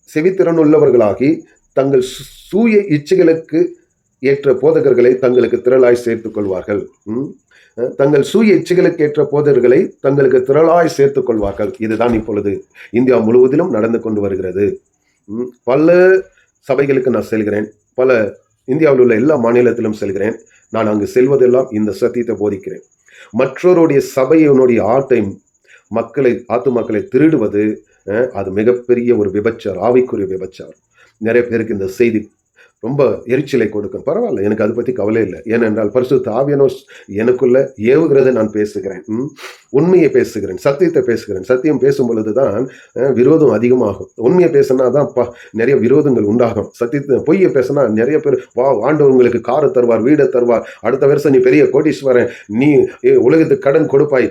செவித்திறனுள்ளவர்களாகி தங்கள் சுய இச்சைகளுக்கு ஏற்ற போதகர்களை தங்களுக்கு திரளாய் சேர்த்துக் கொள்வார்கள். தங்கள் சுய இச்சைகளுக்கு ஏற்ற போதகர்களை தங்களுக்கு திரளாய் சேர்த்துக் கொள்வார்கள். இதுதான் இப்பொழுது இந்தியா முழுவதிலும் நடந்து கொண்டு வருகிறது. பல சபைகளுக்கு நான் செல்கிறேன், பல இந்தியாவில் உள்ள எல்லா மாநிலத்திலும் செல்கிறேன். நான் அங்கு செல்வதெல்லாம் இந்த சத்தியத்தை போதிக்கிறேன். மற்றவருடைய சபையினுடைய ஆத்து மக்களை திருடுவது அது மிகப்பெரிய ஒரு விபச்சாரம், ஆவிக்குரிய விபச்சாரம். நிறைய பேருக்கு இந்த செய்தி ரொம்ப எரிச்சலை கொடுக்கும். பரவாயில்ல, எனக்கு அதை பற்றி கவலை இல்லை. ஏனென்றால் பரிசுத்த ஆவியானவர் எனக்குள்ள ஏவுகிறதை நான் பேசுகிறேன். உண்மையை பேசுகிறேன், சத்தியத்தை பேசுகிறேன். சத்தியம் பேசும் பொழுது தான் விரோதம் அதிகமாகும். உண்மையை பேசினா தான் நிறைய விரோதங்கள் உண்டாகும். சத்தியத்தை பொய்யை பேசினா நிறைய பேர் ஆண்டவர் உங்களுக்கு காரை தருவார், வீடை தருவார், அடுத்த வருஷம் நீ பெரிய கோடீஸ்வரன், நீ உலகத்துக்கு கடன் கொடுப்பாய்,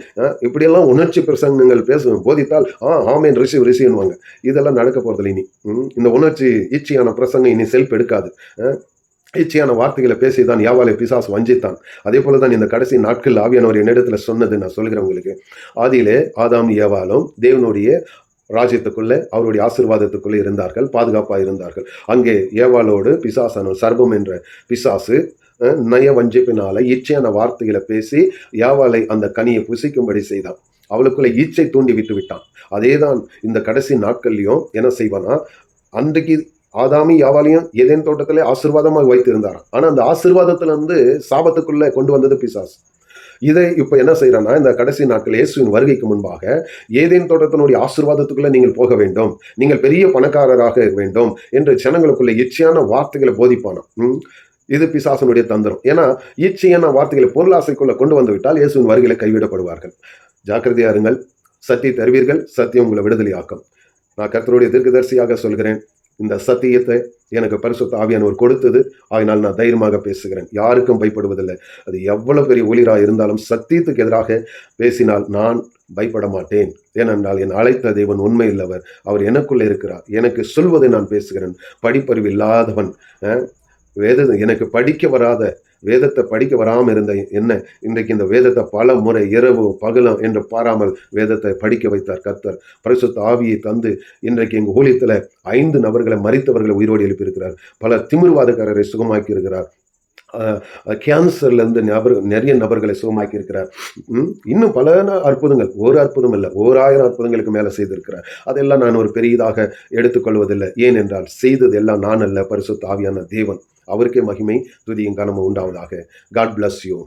இப்படியெல்லாம் உணர்ச்சி பிரசங்கங்கள் போதித்தால் ஆமேன் ரிசீவ்னுவாங்க. இதெல்லாம் நடக்க போறதில்லை. இனி இந்த உணர்ச்சி இச்சையான பிரசங்கம் இனி செல்ஃப் எடுக்காது. இச்சையான வார்த்தைகளை பேசிதான் யாவாலை பிசாசு வஞ்சித்தான். அதே போல தான் இந்த கடைசி நாட்கள் ஆவியானவர் என்னிடத்துல சொன்னது நான் சொல்கிறேன் உங்களுக்கு. ஆதியிலே ஆதாம் ஏவாளும் தேவனுடைய ராஜ்யத்துக்குள்ளே அவருடைய ஆசீர்வாதத்துக்குள்ளே இருந்தார்கள், பாதுகாப்பாக இருந்தார்கள். அங்கே ஏவாளோடு பிசாசான சர்பம் என்ற பிசாசு நய வஞ்சிப்பினால இச்சையான வார்த்தைகளை பேசி யாவாலை அந்த கனியை புசிக்கும்படி செய்தான். அவளுக்குள்ள ஈச்சை தூண்டி விட்டு விட்டான். அதேதான் இந்த கடைசி நாட்கள்லையும் என்ன செய்வானா, அன்றைக்கு ஆதாமி யாவாலையும் ஏதேன் தோட்டத்திலே ஆசீர்வாதமாக வைத்திருந்தாராம். ஆனா அந்த ஆசீர்வாதத்துல இருந்து சாபத்துக்குள்ள கொண்டு வந்தது பிசாசு. இதை இப்ப என்ன செய்யறான்னா, இந்த கடைசி நாட்கள் இயேசுவின் வருகைக்கு முன்பாக ஏதேன் தோட்டத்தினுடைய ஆசீர்வாதத்துக்குள்ள நீங்கள் போக வேண்டும், நீங்கள் பெரிய பணக்காரராக வேண்டும் என்று ஜனங்களுக்குள்ள இச்சையான வார்த்தைகளை போதிப்பானாம். இது பிசாசனுடைய தந்திரம். ஏன்னா இச்சையான வார்த்தைகளை பொருளாசைக்குள்ள கொண்டு வந்து விட்டால் இயேசுவின் வருகையில கைவிடப்படுவார்கள். ஜாக்கிரதையா இருங்கள். சத்தியத்தை அறிவீர்கள், சத்தியம் உங்களை விடுதலையாக்கும். நான் கர்த்தருடைய தீர்க்கதரிசியாக சொல்கிறேன். இந்த சத்தியத்தை எனக்கு பரிசுத்த ஆவியானவர் கொடுத்தது. ஆகினால் நான் தைரியமாக பேசுகிறேன். யாருக்கும் பயப்படுவதில்லை. அது எவ்வளவு பெரிய ஒளிராக இருந்தாலும் சத்தியத்துக்கு எதிராக பேசினால் நான் பயப்பட மாட்டேன். ஏனென்றால் என் அழைத்த தேவன் உண்மை இல்லவர். அவர் எனக்குள்ள இருக்கிறார். எனக்கு சொல்வதை நான் பேசுகிறேன். படிப்பறிவு இல்லாதவன், எனக்கு படிக்க வராத, வேதத்தை படிக்க வராமல் இருந்த என்ன இன்றைக்கு இந்த வேதத்தை பல முறை இரவு பகலும் என்று பாராமல் வேதத்தை படிக்க வைத்தார் கர்த்தர். பரிசுத்த ஆவியை தந்து இன்றைக்கு எங்கள் ஊழியத்தில் 5 நபர்களை மரித்தவர்களை உயிரோடு எழுப்பியிருக்கிறார். பல திமிர்வாதக்காரரை சுகமாக்கி இருக்கிறார். கேன்சர்லேருந்து நிறைய நபர்களை சுகமாக்கி இருக்கிறார். இன்னும் பல அற்புதங்கள், ஒரு அற்புதம் இல்லை, 1000 அற்புதங்களுக்கு மேலே செய்திருக்கிறார். அதெல்லாம் நான் ஒரு பெரியதாக எடுத்துக்கொள்வதில்லை. ஏனென்றால் செய்தது எல்லாம் நான் அல்ல, பரிசுத்த ஆவியான தேவன். அவருக்கே மகிமை துதியும் கனமும் உண்டாவதாக. God bless you.